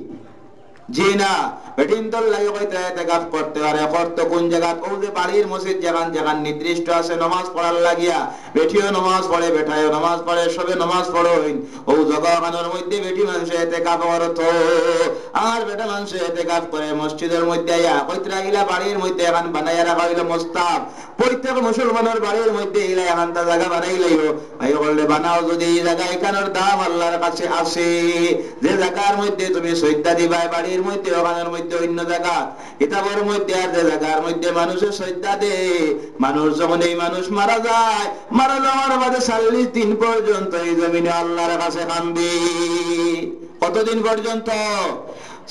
Speaker 2: জি না, বেটিন তোর লাগে কইতে এতেকাফ করতে পারে। করতে কোন জায়গা? ও যে বাড়ির মসজিদ যেখান যেখান নির্দিষ্ট আছে নামাজ পড়ার লাগিয়া, বেটিও নামাজ পড়ে বেটায়ও নামাজ পড়ে সবে নামাজ পড়েন। ও জায়গাখানের মধ্যে বেটি মানুষ এতেকাফ করত আর বেটা মানুষ এতেকাফ করে মসজিদের মধ্যে আইয়া কইতে গিলা বাড়ির মধ্যে এখন বানাইয়া রাখা হইল মুস্তাহাব। প্রত্যেক মুসলমানের বাড়ির মধ্যে ইলা এখানটা জায়গা বানাই লইব। ভাই বললে বানাও যদি এই জায়গা এখানের দাম আল্লাহর কাছে আছে। যে জায়গার মধ্যে তুমি সজ্জা দিবা বাড়ির মধ্যে ওখানের মধ্যে অন্য জায়গা কিতাবের মধ্যে আর যে জায়গার মধ্যে মানুষের সজ্জা দে, মানুষ যখন এই মানুষ মারা যায় মারা যাওয়ার বাদে 40 দিন পর্যন্ত এই জমিনে আল্লাহর কাছে কান্দি। কতদিন পর্যন্ত?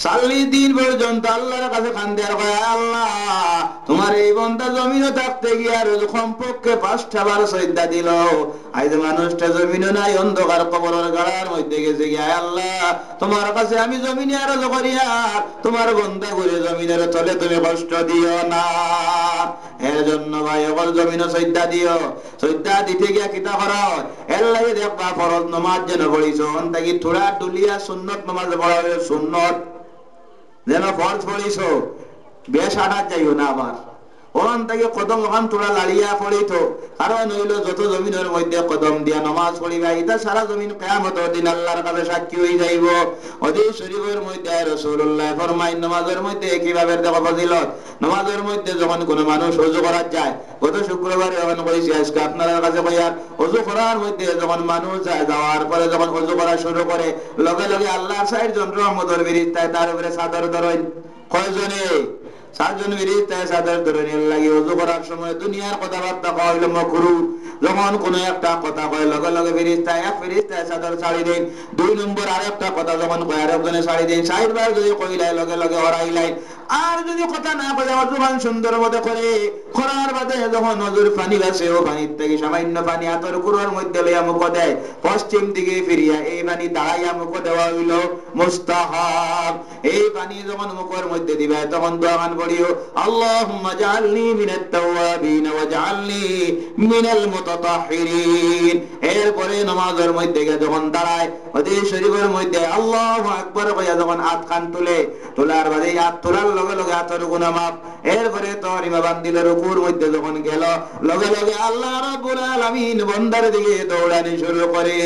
Speaker 2: 40 দিন পর্যন্ত আল্লাহর কাছে কান্দে আর কয় আল্লাহ তোমার এই বান্দা জমিনে থাকতে গিয়ে আর কমপক্ষে 5টা বার সজ্জা দিল, আজ মানুষটা জমিনে নাই অন্ধকার কবরের গাড়ার মধ্যে গেছে গিয়ে আল্লাহ তোমার কাছে আমি জমিনে আরজ করি আর তোমার বান্দা করে জমিনের তলে তুমি কষ্ট দিও না। এর জন্য ভাই ওর জমিনে সজ্জা দিও। সজ্জা দিতে গিয়া কিতা করো? এর লাগে দেখবা ফরজ নামাজ যেন পড়িছ অন্তাকি থোড়া ডুলিয়া সুন্নত নামাজ পড়া হইল সুন্নত যেন ফরজ পড়িছ বেশ আটাত যাইও না। আবার ওখান থেকে কদম ওখান তোরা লাড়িয়া পড়িত, কারণ হইল যত জমিনের মধ্যে কদম দিয়া নামাজ পড়িবা এটা সারা জমিন কিয়ামতের দিন আল্লাহর কাছে সাক্ষী হয়ে যাইব। হাদিস শরীফের মধ্যে রাসূলুল্লাহ ফরমায় নামাজের মধ্যে কিভাবে দেখো ফজিলত। নামাজের মধ্যে যখন কোনো মানুষ ওযু করার যায়, গত শুক্রবারে যখন কইছি আজকে আপনাদের কাছে কইয়া ওযু করার মধ্যে যখন মানুষ যায় যাওয়ার পরে যখন ওযু করা শুরু করে লগে লগে আল্লাহর 4 জন রহমতের ফেরেশতা তার উপরে চাদর ধরেন। কয়জনে? চারজন ফেরেশতায় চাদর ধরে নিয়ে লাগে ওযু করার সময় দুনিয়ার কথাবার্তা কইল মাকরু যখন কোন একটা কথা কয় লগে লগে ফেরেশতায় এক ফেরেশতায় চাদর ছাড়ি দেন দুই নম্বর আরেকটা কথা যখন কয় আরেকজনে ছাড়ি দেন চারবার যদি কইলাই লগে লগে হরাইলাই আর যদি কথা না কয় আমার জবান সুন্দর মতো করে করার বাদে যখন নজর পানি গাছে ও পানির থেকে সামান্য পানি আতর কুড়োর মধ্যে লইয়া মুখ দেয় পশ্চিম দিকে ফিরিয়া এই পানি দাঁড়াইয়া মুখ দেওয়া হইল মুস্তাহাব এই পানি যখন মুখের মধ্যে দিবে তখন দোয়া গান পড়িও আল্লাহুম্মা জাআলনি মিনাত তাওয়াবিন ওয়া জাআলনি মিনাল মুতাতাহহিরিন এরপরে নামাজের মধ্যে যখন দাঁড়ায় হাদিস শরীফের মধ্যে আল্লাহু আকবার কইয়া যখন হাত কান তুলে তোলার বাদে হাত তোলার লগে লগে হাতের গুনাহ মাফ এরপরে তোর ইমাম দিলের রুকুর মধ্যে যখন গেল লগে লগে আল্লাহ রাব্বুল আলামিন বান্দার দিকে দৌড়ানি শুরু করে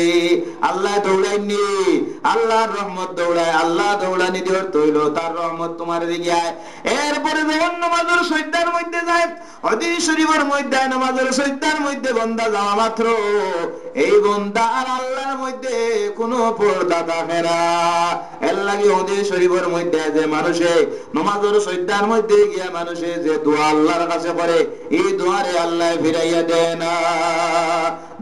Speaker 2: আল্লাহ দৌড়ায়নি আল্লাহর রহমত দৌড়ায় আল্লাহ দৌড়ানি দিওর তৈল তার রহমত তোমার দিকে আয় এরপরে যখন নামাজের সিজদার মধ্যে যায় হাদিস শরীফের মধ্যে নামাজের সিজদার মধ্যে বান্দা যাওয়া মাত্র এই বান্দা আর আল্লাহর মধ্যে কোনো পর্দা থাকে না এর লাগি হাদিস শরীফের মধ্যে যে মানুষে নামাজের সিজদার মধ্যে গিয়া মানুষে যে দোয়া আল্লাহর কাছে করে এই দোয়ারে আল্লাহ ফিরাইয়া দেয় না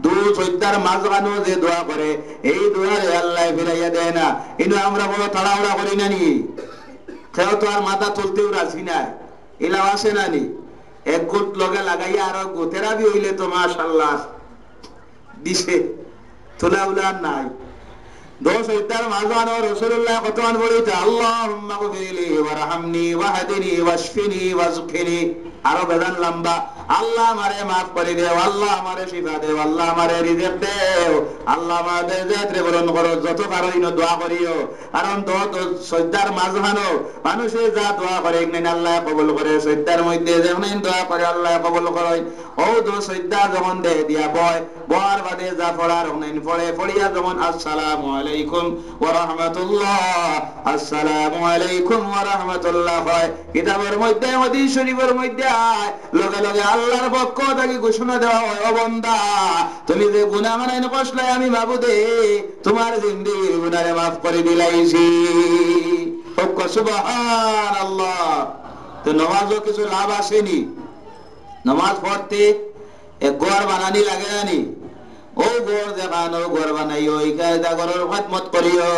Speaker 2: দুই সিজদার মাঝখানেও যে দোয়া করে এই দোয়ারে আল্লাহ ফিরাইয়া দেয় না কিন্তু আমরা বড় তাড়াহুড়া করি না নি কেউ তো আর মাথা তুলতেও রাজি না এলাও আসে না নি এক গোট লগে লাগাইয়া আর গোতেরা বি হইলে তো মাশাআল্লাহ দিছে তোলা উলার নাই দোষ হইতার মাঝখানে রাসূলুল্লাহ কতমান বলিতে আল্লাহুম্মা গফিরলি ওয়ারহামনি ওয়াহদিনি ওয়াশফিনি ওয়াজকিনি আরো বেদান লম্বা আল্লাহ আমারে মাফ করে দেও আল্লাহ আমারে শিফা দেও আল্লাহ আমারে রিজিক দেও আল্লাহ আমাদের যাত্রে বরণ করো যত পারো ইনো দোয়া করিও কারণ তো সিজদার মাঝখানে মানুষে যা দোয়া করে ইগনে আল্লাহ কবুল করে সিজদার মধ্যে যখন দোয়া করে আল্লাহ কবুল করে ও দো সিজদা যখন দে দিয়া বয় বয়ার বাদে যা পড়ার হনেন পড়ে পড়িয়া যখন আসসালামু আলাইকুম ওয়া রাহমাতুল্লাহ আসসালামু আলাইকুম ওয়া রাহমাতুল্লাহ হয় কিতাবের মধ্যে হাদিস শরীফের মধ্যে লগে লগে আল্লাহর পক্ষ থেকে ঘোষণা দেওয়া হয় ও বান্দা তুমি যে গুনাহ মানে কষলে আমি মাবুদে তোমার জিন্দেগির গুনাহে maaf করে দিলাইছি ও সুবহানাল্লাহ তো নামাজও কিছু লাভ আসেনি নামাজ পড়তে এক ঘর বানানি লাগে জানি ও ঘর দেখানো ঘর বানাইও এই কায়দা ঘরের খিদমত করিও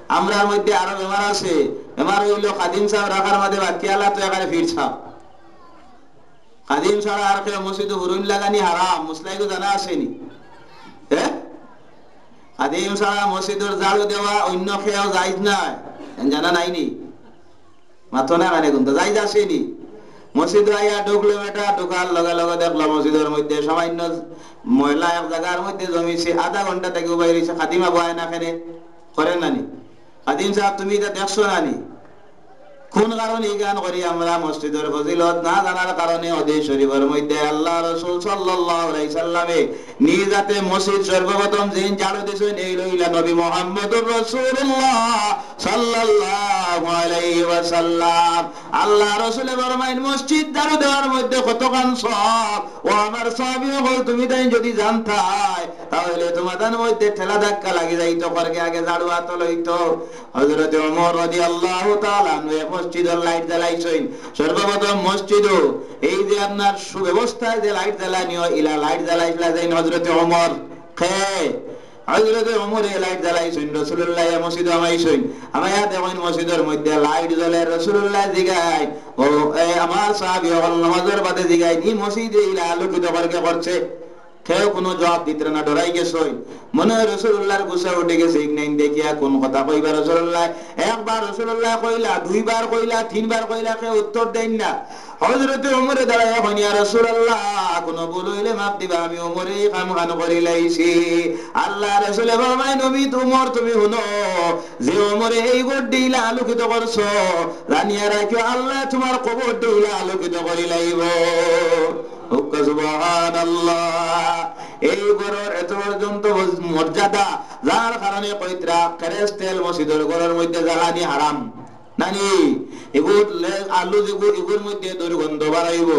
Speaker 2: আমরার মধ্যে আরো বেমার আছে বেমার হইলো খাদিম সাহেব রাখার মধ্যে বাকি আল্লাহ তো এখানে ফিরছা খাদিম ছাড়া আর কেউ মসজিদে হুরুন লাগানি হারাম মুসলাইকে জানা আসেনি হ্যাঁ খাদিম ছাড়া মসজিদের ঝাড়ু দেওয়া অন্য খেয়াও জায়েজ নাই জানা নাইনি মাথো না মানে কিন্তু জায়েজ আসেনি মসজিদে আইয়া ঢুকলো বেটা ঢুকার লগে লগে দেখলো মসজিদের মধ্যে সামান্য ময়লা এক জায়গার মধ্যে জমিছে আধা ঘন্টা থেকে বাইরেছে খাদিমা বয় না ফেরে করে নানি খাদিম সাহেব তুমি এটা দেখছো নানি কোন কারণে এই গান করি আমরা মসজিদের ফজিলত না জানার কারণে হাদিস শরীফের মধ্যে আল্লাহ রাসূল সাল্লাল্লাহু আলাইহি সাল্লামে নিজ হাতে মসজিদ সর্বপ্রথম যিনি ঝাড়ু দিয়েছেন এই লইলা নবী মুহাম্মদুর রাসূলুল্লাহ সাল্লাল্লাহু আলাইহি ওয়াসাল্লাম আল্লাহ রাসূল ফরমায়েন মসজিদ ঝাড়ু দেওয়ার মধ্যে কতখান সওয়াব ও আমার সাহাবী হল তুমি তাই যদি জানতাই তাহলে তোমাদের মধ্যে ঠেলা ধাক্কা লাগি যাইতো করকে আগে ঝাড়ু হাতে লইতো হযরত ওমর রাদিয়াল্লাহু তাআলা মসজিদের লাইট জ্বালাইছেন সর্বপ্রথম মসজিদও এই যে আপনার সুব্যবস্থায় যে লাইট জ্বালানিও ইলা লাইট জ্বালাইলা যাই হযরত ওমর খে হযরত ওমর এই লাইট জ্বালাইছেন রাসূলুল্লাহ মসজিদে আমাইছেন আমায়া দেখেন মসজিদের মধ্যে লাইট জ্বলে রাসূলুল্লাহ জিগায় ও আমার সাহাবী হল নামাজের বাদে জিগায় নি মসজিদে ইলা আলোকিত করকে করছে কেউ কোনো জবাব দিতে না ডরাই গেছে মনে হয় রাসূলুল্লাহর গুসা উঠে গেছে ইগনাইন দেখিয়া কোন কথা কইবা রাসূলুল্লাহ একবার রাসূলুল্লাহ কইলা দুইবার কইলা তিনবার কইলা কেউ উত্তর দেন না হযরত ওমর দাঁড়ায়া কইনি ইয়া রাসূলুল্লাহ কোন ভুল হইলে মাফ দিবা আমি ওমরই কাম খান করি লাইছি আল্লাহ রাসূল ফরমায় নবী তোমার তুমি শুনো যে ওমরে এই গোট দিলা আলোকিত করছো জানিয়া রাখিও আল্লাহ তোমার কবর দিলা আলোকিত করি লাইব হুক্কা সুবহানাল্লাহ এই ঘরের এত পর্যন্ত মর্যাদা যার কারণে কইত্রা কেরেস্তেল মসজিদের ঘরের মধ্যে জ্বালানি হারাম নানি এগুলো আলু যেগুলো এগুলোর মধ্যে দুর্গন্ধ বাড়াইব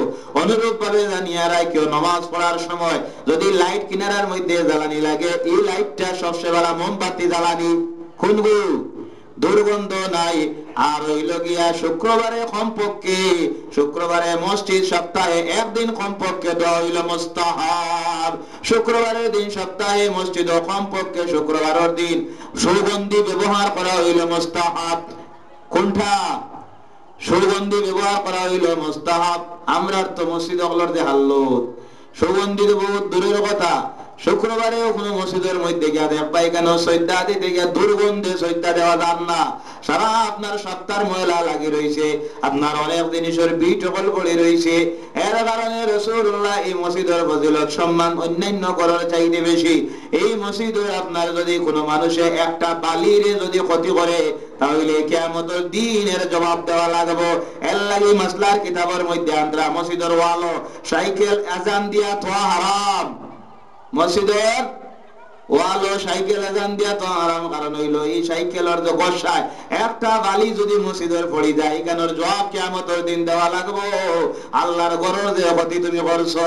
Speaker 2: অনুরূপ ভাবে জানিয়া রাখিও নামাজ পড়ার সময় যদি লাইট কিনারার মধ্যে জ্বালানি লাগে এই লাইটটা সবচেয়ে বড় মোমবাতি জ্বালানি কোনগুলো দুর্গন্ধ নাই। আর হইল গিয়া শুক্রবারে কমপক্ষে, শুক্রবারে মসজিদ সপ্তাহে একদিন কমপক্ষে দেওয়া হইল মুস্তাহাব। শুক্রবারের দিন সপ্তাহে মসজিদ কমপক্ষে শুক্রবারের দিন সুগন্ধি ব্যবহার করা হইল মুস্তাহাব। কোনটা? সুগন্ধি ব্যবহার করা হইল মুস্তাহাব। আমরা তো মসজিদ হলর যে হাল্লত সুগন্ধি তো বহুত দূরের কথা। শুক্রবারেও কোনো মসজিদের মধ্যে গিয়া দেখবা এখানে সৈদ্যা দিতে গিয়া দুর্গন্ধে সৈদ্যা দেওয়া যান না। সারা আপনার সপ্তাহ ময়লা লাগি রয়েছে, আপনার অনেক জিনিসের বিটকল পড়ে রয়েছে। এর কারণে রাসূলুল্লাহ এই মসজিদের ফজিলত সম্মান অন্যান্য করার চাইতে বেশি। এই মসজিদের আপনার যদি কোনো মানুষে একটা বালিরে যদি ক্ষতি করে তাহলে কিয়ামতের দিনের জবাব দেওয়া লাগবে। এর লাগি মাসলার কিতাবের মধ্যে আমরা মসজিদের ওয়ালো সাইকেল আজান দিয়া তোয়া হারাম। মসজিদের ওয়ালো সাইকেল আজান দিয়া তো আরাম। কারণ হইল এই সাইকেলের যে গসায় একটা বালি যদি মসজিদের পড়ি যায় এখানের জবাব কিয়ামতের দিন দেওয়া লাগবো। আল্লাহর ঘরের যে ক্ষতি তুমি করছো।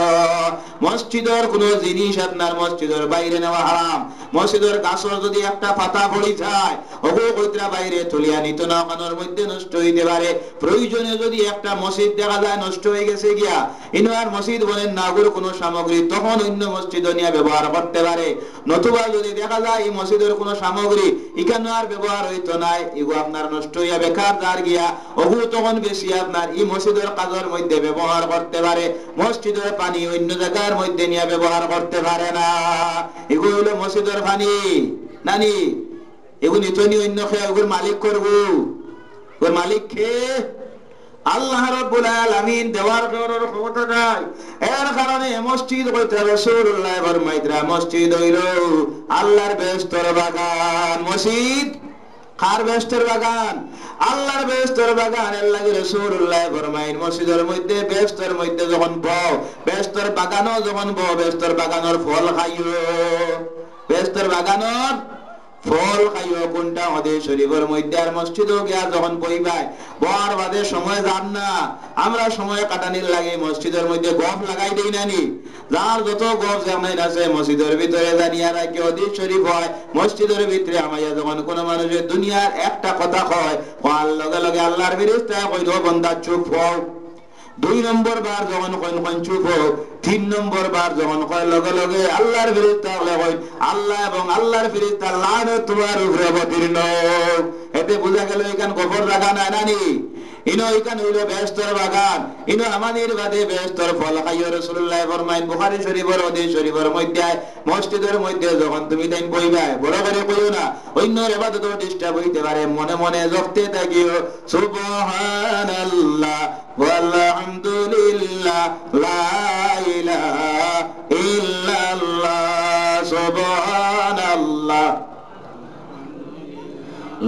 Speaker 2: মসজিদের কোন জিনিস আপনার মসজিদের বাইরে নেওয়া হারাম। মসজিদের গাছের যদি একটা পাতা পড়ি যায় ওগো কইত্রা বাইরে তুলিয়া নিত না, কানের মধ্যে নষ্ট হইতে পারে। প্রয়োজনে যদি একটা মসজিদ দেখা যায় নষ্ট হয়ে গেছে গিয়া ইনো আর মসজিদ বলেন না ওগুলো কোনো সামগ্রী তখন অন্য মসজিদ নিয়ে ব্যবহার করতে পারে। নতুবা যদি দেখা যায় এই মসজিদের কোনো সামগ্রী এখানে আর ব্যবহার হইতো নাই, এগুলো আপনার নষ্ট হইয়া বেকার দাঁড় গিয়া ওগুলো তখন বেশি আপনার এই মসজিদের কাজের মধ্যে ব্যবহার করতে পারে। মসজিদের পানি অন্য জায়গার মধ্যে নিয়ে ব্যবহার করতে পারে না। এগুলো হলো মসজিদের পানি নানি, এগুলো নিতনি অন্য খেয়ে ওগুলোর মালিক করবো, ওর মালিক খেয়ে আল্লাহ রাব্বুল আলামিন দেওয়ার করার ক্ষমতা নাই। এর কারণে মসজিদ কইতে রাসূলুল্লাহ ফরমাইতরা মসজিদ হইল আল্লাহর বেহেশতের বাগান। মসজিদ কার বেহেশতের বাগান? আল্লাহর বেহেশতের বাগান। এর লাগি রাসূলুল্লাহ ফরমাইন মসজিদের মধ্যে বেহেশতের মধ্যে যখন বও, বেহেশতের বাগানও যখন বও, বেহেশতের বাগানের ফল খাইও, বেহেশতের বাগানের ফল খাইও। কোনটা? হাদিস শরীফের মধ্যে। আর মসজিদও গিয়া যখন বইবাই বর বাদে সময় যান না, আমরা সময় কাটানির লাগে মসজিদের মধ্যে গপ লাগাই দেই নানি। যার যত গপ জানাই আছে মসজিদের ভিতরে জানিয়া রাখি। হাদিস শরীফ হয় মসজিদের ভিতরে আমাইয়া যখন কোন মানুষের দুনিয়ার একটা কথা কয় কোয়ার লগে লগে আল্লাহর ফেরেশতা কইল বান্দা চুপ হও। 2 নম্বর বার যখন কইন চুপ হও, 3 নম্বর বার যখন কয় লগে লগে আল্লাহর ফেরেশতা কয় আল্লাহ এবং আল্লাহর ফেরেশতা লানত তোমার উপরে অবতীর্ণ। এতে বোঝা গেল এখান গোবর রাখা নাই নানি। ইনো এখান হইল বেহেশতের বাগান। ইনো আমাদের বাদে বেহেশতের ফল খাইও। রাসূলুল্লাহ ফরমাইন বুখারী শরীফের হাদিস শরীফের মধ্যে মসজিদের মধ্যে যখন তুমি তাই বইবাই বড় করে কইও না, অন্য ইবাদত ডিস্টার্ব হইতে পারে। মনে মনে জপতে থাকিও সুবহানাল্লাহ ওয়ালহামদুলিল্লাহ লা ইলাহা ইল্লাল্লাহ সুবহানাল্লাহ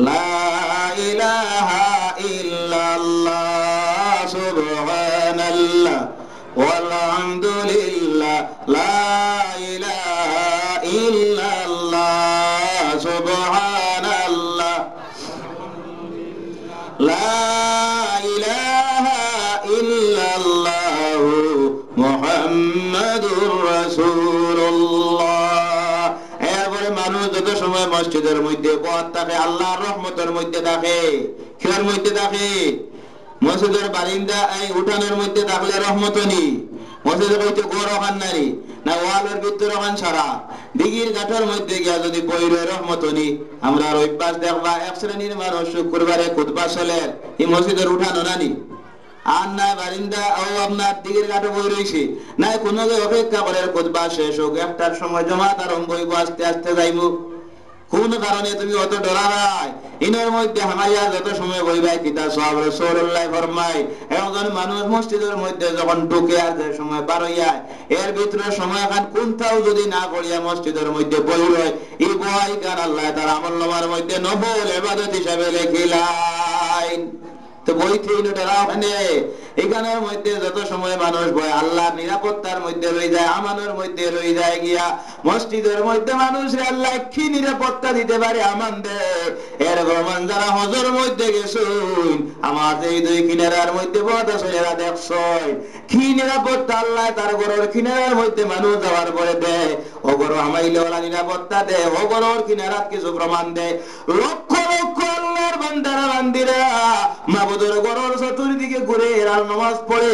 Speaker 2: লা ইলাহা ইল্লাল্লাহ সুবহানাল্লাহ ওয়ালহামদুলিল্লাহ লা ইলাহা ইল্লাল্লাহ সুবহানাল্লাহ লা ইলাহা ইল্লাল্লাহ মুহাম্মাদুর রাসূলুল্লাহ। এরপরে মানুষ যত সময় মসজিদের মধ্যে বহাত থাকে আল্লাহর রহমতের মধ্যে থাকে। খেয়ার মধ্যে থাকে মসজিদের বারিন্দা এই উঠানের মধ্যে থাকলে রহমত নি। মসজিদের মধ্যে গোর ওখান নারী না ওয়ালের ভিতর ওখান সারা দিঘির ঘাটের মধ্যে গিয়া যদি বইরে রহমত নি। আমরা অভ্যাস দেখবা এক শ্রেণীর মানুষ শুক্রবারে খুতবা চলের এই মসজিদের উঠানো নানি। আর না বারিন্দা ও আপনার দিঘির ঘাটে বই রয়েছে নাই কোনো অপেক্ষা করে খুতবা শেষ হোক, 1টার সময় জমাত আরম্ভ হইব, আস্তে আস্তে যাইব। কোন কারণে তুমি অত ডরাই? ইনের মধ্যে হামাইয়া যত সময় বইবাই কিতা সব রাসূলুল্লাহ ফরমায় একজন মানুষ মসজিদের মধ্যে যখন ঢুকে আর যে সময় বার হইয়া এর ভিতরে সময় খান কোনটাও যদি না করিয়া মসজিদের মধ্যে বই রয় এই বই কার আল্লাহ তার আমলনামার মধ্যে নফল ইবাদত হিসাবে লিখিলেন। তো বই থেকে ডরাও মানে এখানের মধ্যে যত সময় মানুষ বয় আল্লাহর নিরাপত্তার মধ্যে রয়ে যায়, আমানের মধ্যে রয়ে যায় গিয়া মসজিদের মধ্যে মানুষের আল্লাহ কি নিরাপত্তা দিতে পারে আমান দেয়। এর প্রমাণ যারা হজের মধ্যে গেছুন আমার এই 2 কিনারার মধ্যে বড় ছেলেরা দেখছই কি নিরাপত্তা আল্লাহ তার ঘরের কিনারার মধ্যে মানুষ যাওয়ার পরে দেয়। ও ঘর আমাইলে ওলা নিরাপত্তা দেয়, ও ঘরের কিনারাত কিছু প্রমাণ দেয়। লক্ষ লক্ষ আল্লাহর ইমানদার বান্দিরা মাবুদের ঘরের চতুর্দিকে ঘুরে আর নামাজ পড়ে,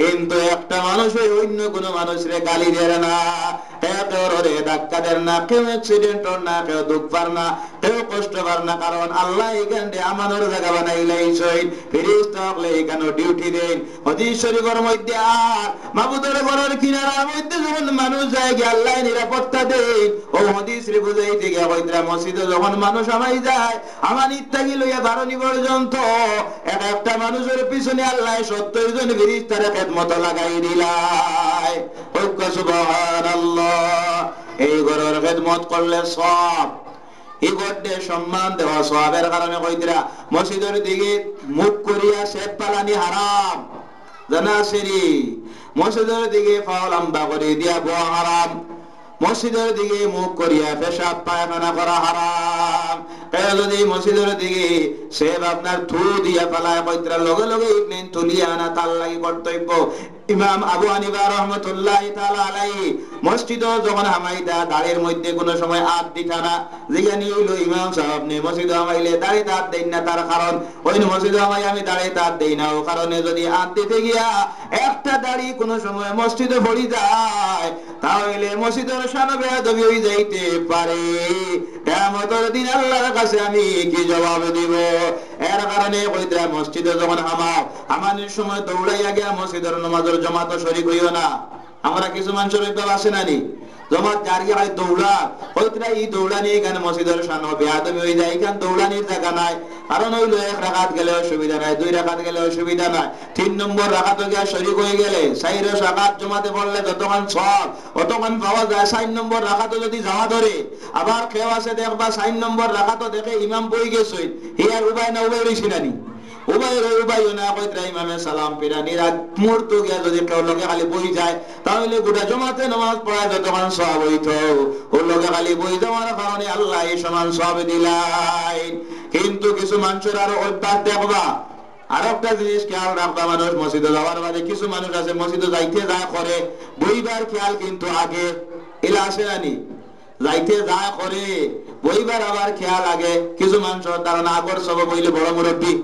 Speaker 2: কিন্তু একটা মানুষ অন্য কোনো মানুষরে গালি দেয় না, কেউ ধাক্কা দেন না, কেউ অ্যাক্সিডেন্ট না, কেউ দুঃখ পার না, কেউ কষ্ট পার না, কারণ আল্লাহ এখানে আমাদের জায়গা বানাইলেন, ফেরেশতা হলে এখানে ডিউটি দেন। হাদিস শরীফের মধ্যে আর মাবুদের ঘরের কিনারার মধ্যে যখন মানুষ যায় গিয়ে আল্লাহ নিরাপত্তা দেন। ও হাদিস রে বুঝাইতে গিয়ে কইরা মসজিদে যখন মানুষ আমাই যায়, আমার ইত্যাগি লইয়া 12 পর্যন্ত একটা মানুষের পিছনে আল্লাহ 70 জন ফেরেশতার খেদমত লাগাই দিলাই। সুবহানাল্লাহ। এই ঘরের খেদমত করলে সব, এই ঘরকে সম্মান দেওয়া সওয়াবের কারণে কইরা মসজিদের দিকে মুখ করিয়া শেখ পালানি হারাম, জানা সেরি। মসজিদের দিকে পা লম্বা করে দিয়া বোয়া হারাম, মসজিদের দিকে মুখ করিয়া পেশাব পায়খানা করা হারাম। যদি মসজিদের দিকে সে আপনার থু দিয়া ফেলায় কইরা লগে লগে ইবনেন তুলিয়া আনা তার লাগি কর্তব্য। ইমাম আবু হানিফা রাহমাতুল্লাহি তাআলা আলাইহি মসজিদে যখন হামাইদা দাড়ির মধ্যে কোন সময় হাত দিতা না, যেখানে হইলো ইমাম সাহেব নে মসজিদে হামাইলে দাড়ি হাত দেন না, তার কারণ ওই মসজিদে হামাই আমি দাড়ি হাত দেই না, ও কারণে যদি হাত দিতে গিয়া একটা দাড়ি কোন সময় মসজিদে পড়ি যায়, তাহলে মসজিদের শান বেয়াদবি হয়ে যাইতে পারে। কিয়ামতের দিন আল্লাহর কাছে আমি কি জবাব দিব? এর কারণে কইরা মসজিদে যখন হামাও, আমাদের সময় দৌড়াইয়া গিয়া মসজিদের নামাজের জামাত শরীক হইও না। আমরা কিছু মানুষের অভ্যাস আছে না নি, জমাত জারিয়া হয় দৌড়া, কইরা এই দৌড়ানি এখানে মসজিদের শান বেয়াদবি হয়ে যায়, এখানে দৌড়ানির জায়গা নাই। কারণ হইলো 1 রাকাত গেলে অসুবিধা নাই, 2 রাকাত গেলে অসুবিধা নাই, 3 নম্বর রাকাত গিয়া শরীক হয়ে গেলে 4 রাকাত জমাতে পড়লে যতক্ষণ সব অতক্ষণ পাওয়া যায়। 4 নম্বর রাকাত যদি যাওয়া ধরে, আবার কেউ আছে দেখবা 4 নম্বর রাকাত দেখে ইমাম বই গেছে, হিয়ার উপায় না উপায় রইছি নানি, উবাই না কইরা ইমামে সালাম পিরানি রাত মুহূর্ত গিয়া যদি কেউ লোকে খালি বই যায়, তাহলে গোটা জমাতে নামাজ পড়ায় যতক্ষণ সওয়াব হইতো, ও লোকে খালি বই যাওয়ার কারণে আল্লাহ এই সমান সওয়াব দিলেন। কিন্তু কিছু মানুষের আরো অভ্যাস দেখবা, আর একটা জিনিস খেয়াল রাখবা, মানুষ মসজিদে যাওয়ার বাদে কিছু মানুষ আছে মসজিদে যাইতে যায় করে বইবার খেয়াল কিন্তু আগে এলা আসে নানি, যাইতে যায় করে বইবার আবার খেয়াল আগে। কিছু মানুষ তারা না আগর সব বইলে বড় মুরব্বী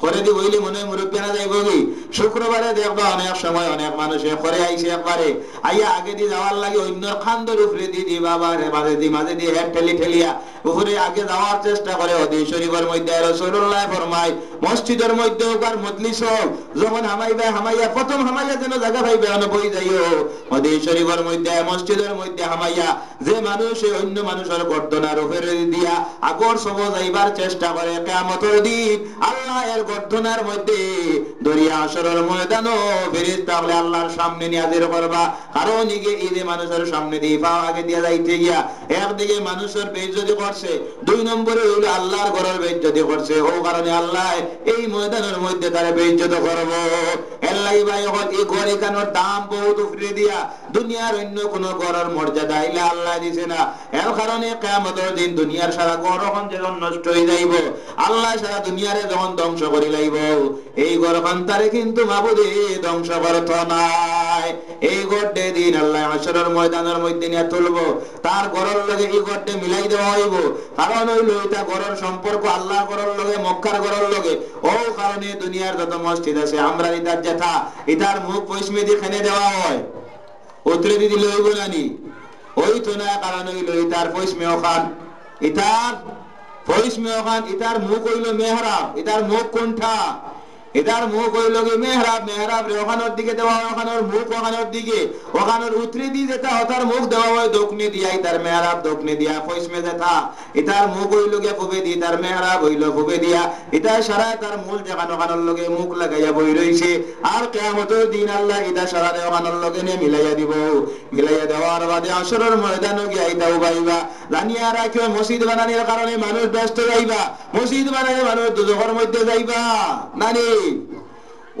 Speaker 2: করে দি বইলে মনে হয় মুরব্বী না যাইব কি। শুক্রবারে দেখবা অনেক সময় অনেক মানুষে করে আইসে একবারে আইয়া আগে দিয়ে যাওয়ার লাগে অন্য খান্দর উপরে দিয়ে দি বাবা রে মাঝে দিয়ে হেড ঠেলিয়া উপরে আগে যাওয়ার চেষ্টা করে। হাদিস শরীফের মধ্যে রাসূলুল্লাহ ফরমায়, মসজিদের মধ্যে হোক আর মজলিস হোক, যখন হামাইয়া প্রথম হামাইয়া যেন জায়গা পাইবে অন বই যাইও। হাদিস শরীফের মধ্যে মসজিদের মধ্যে হামাইয়া যে মানুষ অন্য মানুষের গর্দনার উপরে দিয়া আগর সব যাইবার চেষ্টা করে, কিয়ামতের দিন আল্লাহ এর গর্দনার মধ্যে দরিয়া আসরের ময়দানও ফেরেশতা হলে আল্লাহর সামনে নিয়ে হাজির করবা। কারণ এই যে মানুষের সামনে দিয়ে পা আগে দিয়া যাইতে গিয়া একদিকে মানুষের বেইজ্জতি করছে, 2 নম্বরে হইলো আল্লাহর ঘরের বেইজ্জতি করছে। ও কারণে আল্লাহ এই ময়দানের মধ্যে তারা বেইজ্জত করব। আল্লাহ ভাই এখন এই ঘর এখানোর দাম বহুত উপরে দিয়া দুনিয়ার অন্য কোন ঘরের মর্যাদা ইলা আল্লাহ দিছে না। এর কারণে কিয়ামতের দিন দুনিয়ার সারা ঘর যখন যখন নষ্ট হয়ে যাইব, আল্লাহ সারা দুনিয়ারে যখন ধ্বংস করে লাইব, এই ঘর বান্তারে কিন্তু মাবুদে ধ্বংস করত নাই। এই ঘরটে দিন আল্লাহ হাশরের ময়দানের মধ্যে নিয়ে তুলব, তার ঘরের লগে এই ঘরটে মিলাই দেওয়া হইব। কারণ হইল এটা ঘরের সম্পর্ক আল্লাহ ঘরের লগে মক্কার ঘরের লগে। ও কারণে দুনিয়ার যত মসজিদ আছে আমরা এটার যেথা এটার মুখ পশ্চিমে দিয়ে খেনে দেওয়া হয়, উতরে দিদি লইব নানি ওই তো না। কারণ হইল এটার পশ্চিমে ওখান, এটার পশ্চিমে ওখান, এটার মুখ হইল মেহরাব, এটার মুখ কোনটা, এটার মুখ হইল কি মেহরাব, মেহরাব রে ওখানোর দিকে দেওয়া হয়, ওখানোর মুখ ওখানোর দিকে, ওখানোর উতরে দিয়ে যেটা ওটার মুখ দেওয়া হয় দক্ষিণে দিয়া, এটার মেহরাব দক্ষিণে দিয়া, পশ্চিমে যেটা এটার মুখ হইল গিয়া পূবে দিয়ে, তার মেহরাব হইল পূবে দিয়া। এটা সারা তার মূল যেখানে ওখানোর লগে মুখ লাগাইয়া বই রইছে। আর কিয়ামতের দিন আল্লাহ এটা সারা ওখানোর লগে নিয়ে মিলাইয়া দিব। মিলাইয়া দেওয়ার বাদে আসরের ময়দানে গিয়া এটাও পাইবা। জানিয়া রাখিও মসজিদ বানানোর কারণে মানুষ ব্যস্ত যাইবা, মসজিদ বানালে মানুষ দুজকের মধ্যে যাইবা নানি।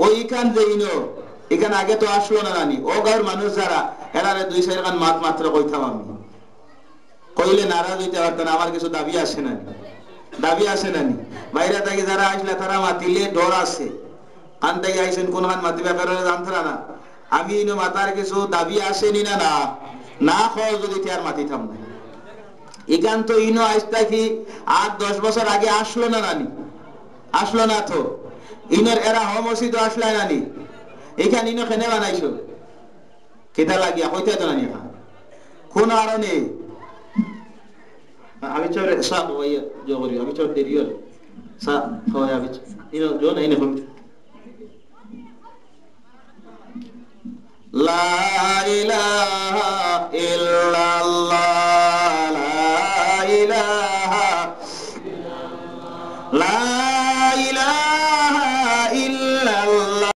Speaker 2: ওইখান যেইন এখানে আগে তো আসলো না নানি, ও গাঁর মানুষ যারা এরারে 2-4 গান মাত মাত্র কইতাম আমি, কইলে নারাজ হইতে পারতেন। আমার কিছু দাবি আছে নানি, দাবি আছে নানি। বাইরে থেকে যারা আসলে তারা মাতিলে ডর আছে, কান থেকে আইসেন কোন খান মাতি ব্যাপারে জানতারা না। আমি ইনো মাতার কিছু দাবি আসেনি না না না খাওয়া যদি আর মাতিতাম না, ইগান তো ইনো আইস্তা কি 8-10 বছর আগে আসলো না নানি, আসলো না তো ইনের এরা মসজিদ আসলে নানি, এখানে ইনো খেনে বানাইছো কেটা লাগিয়া কইতে তো নানি কোন আরো নেই। আমি চলে সব ওই জগরি আমি চলে দেরিও সা হয় আমি ইনো জো নাই না লা ইলাহা ইল্লাল্লাহ লা ইলাহা ইল্লাল্লাহ লা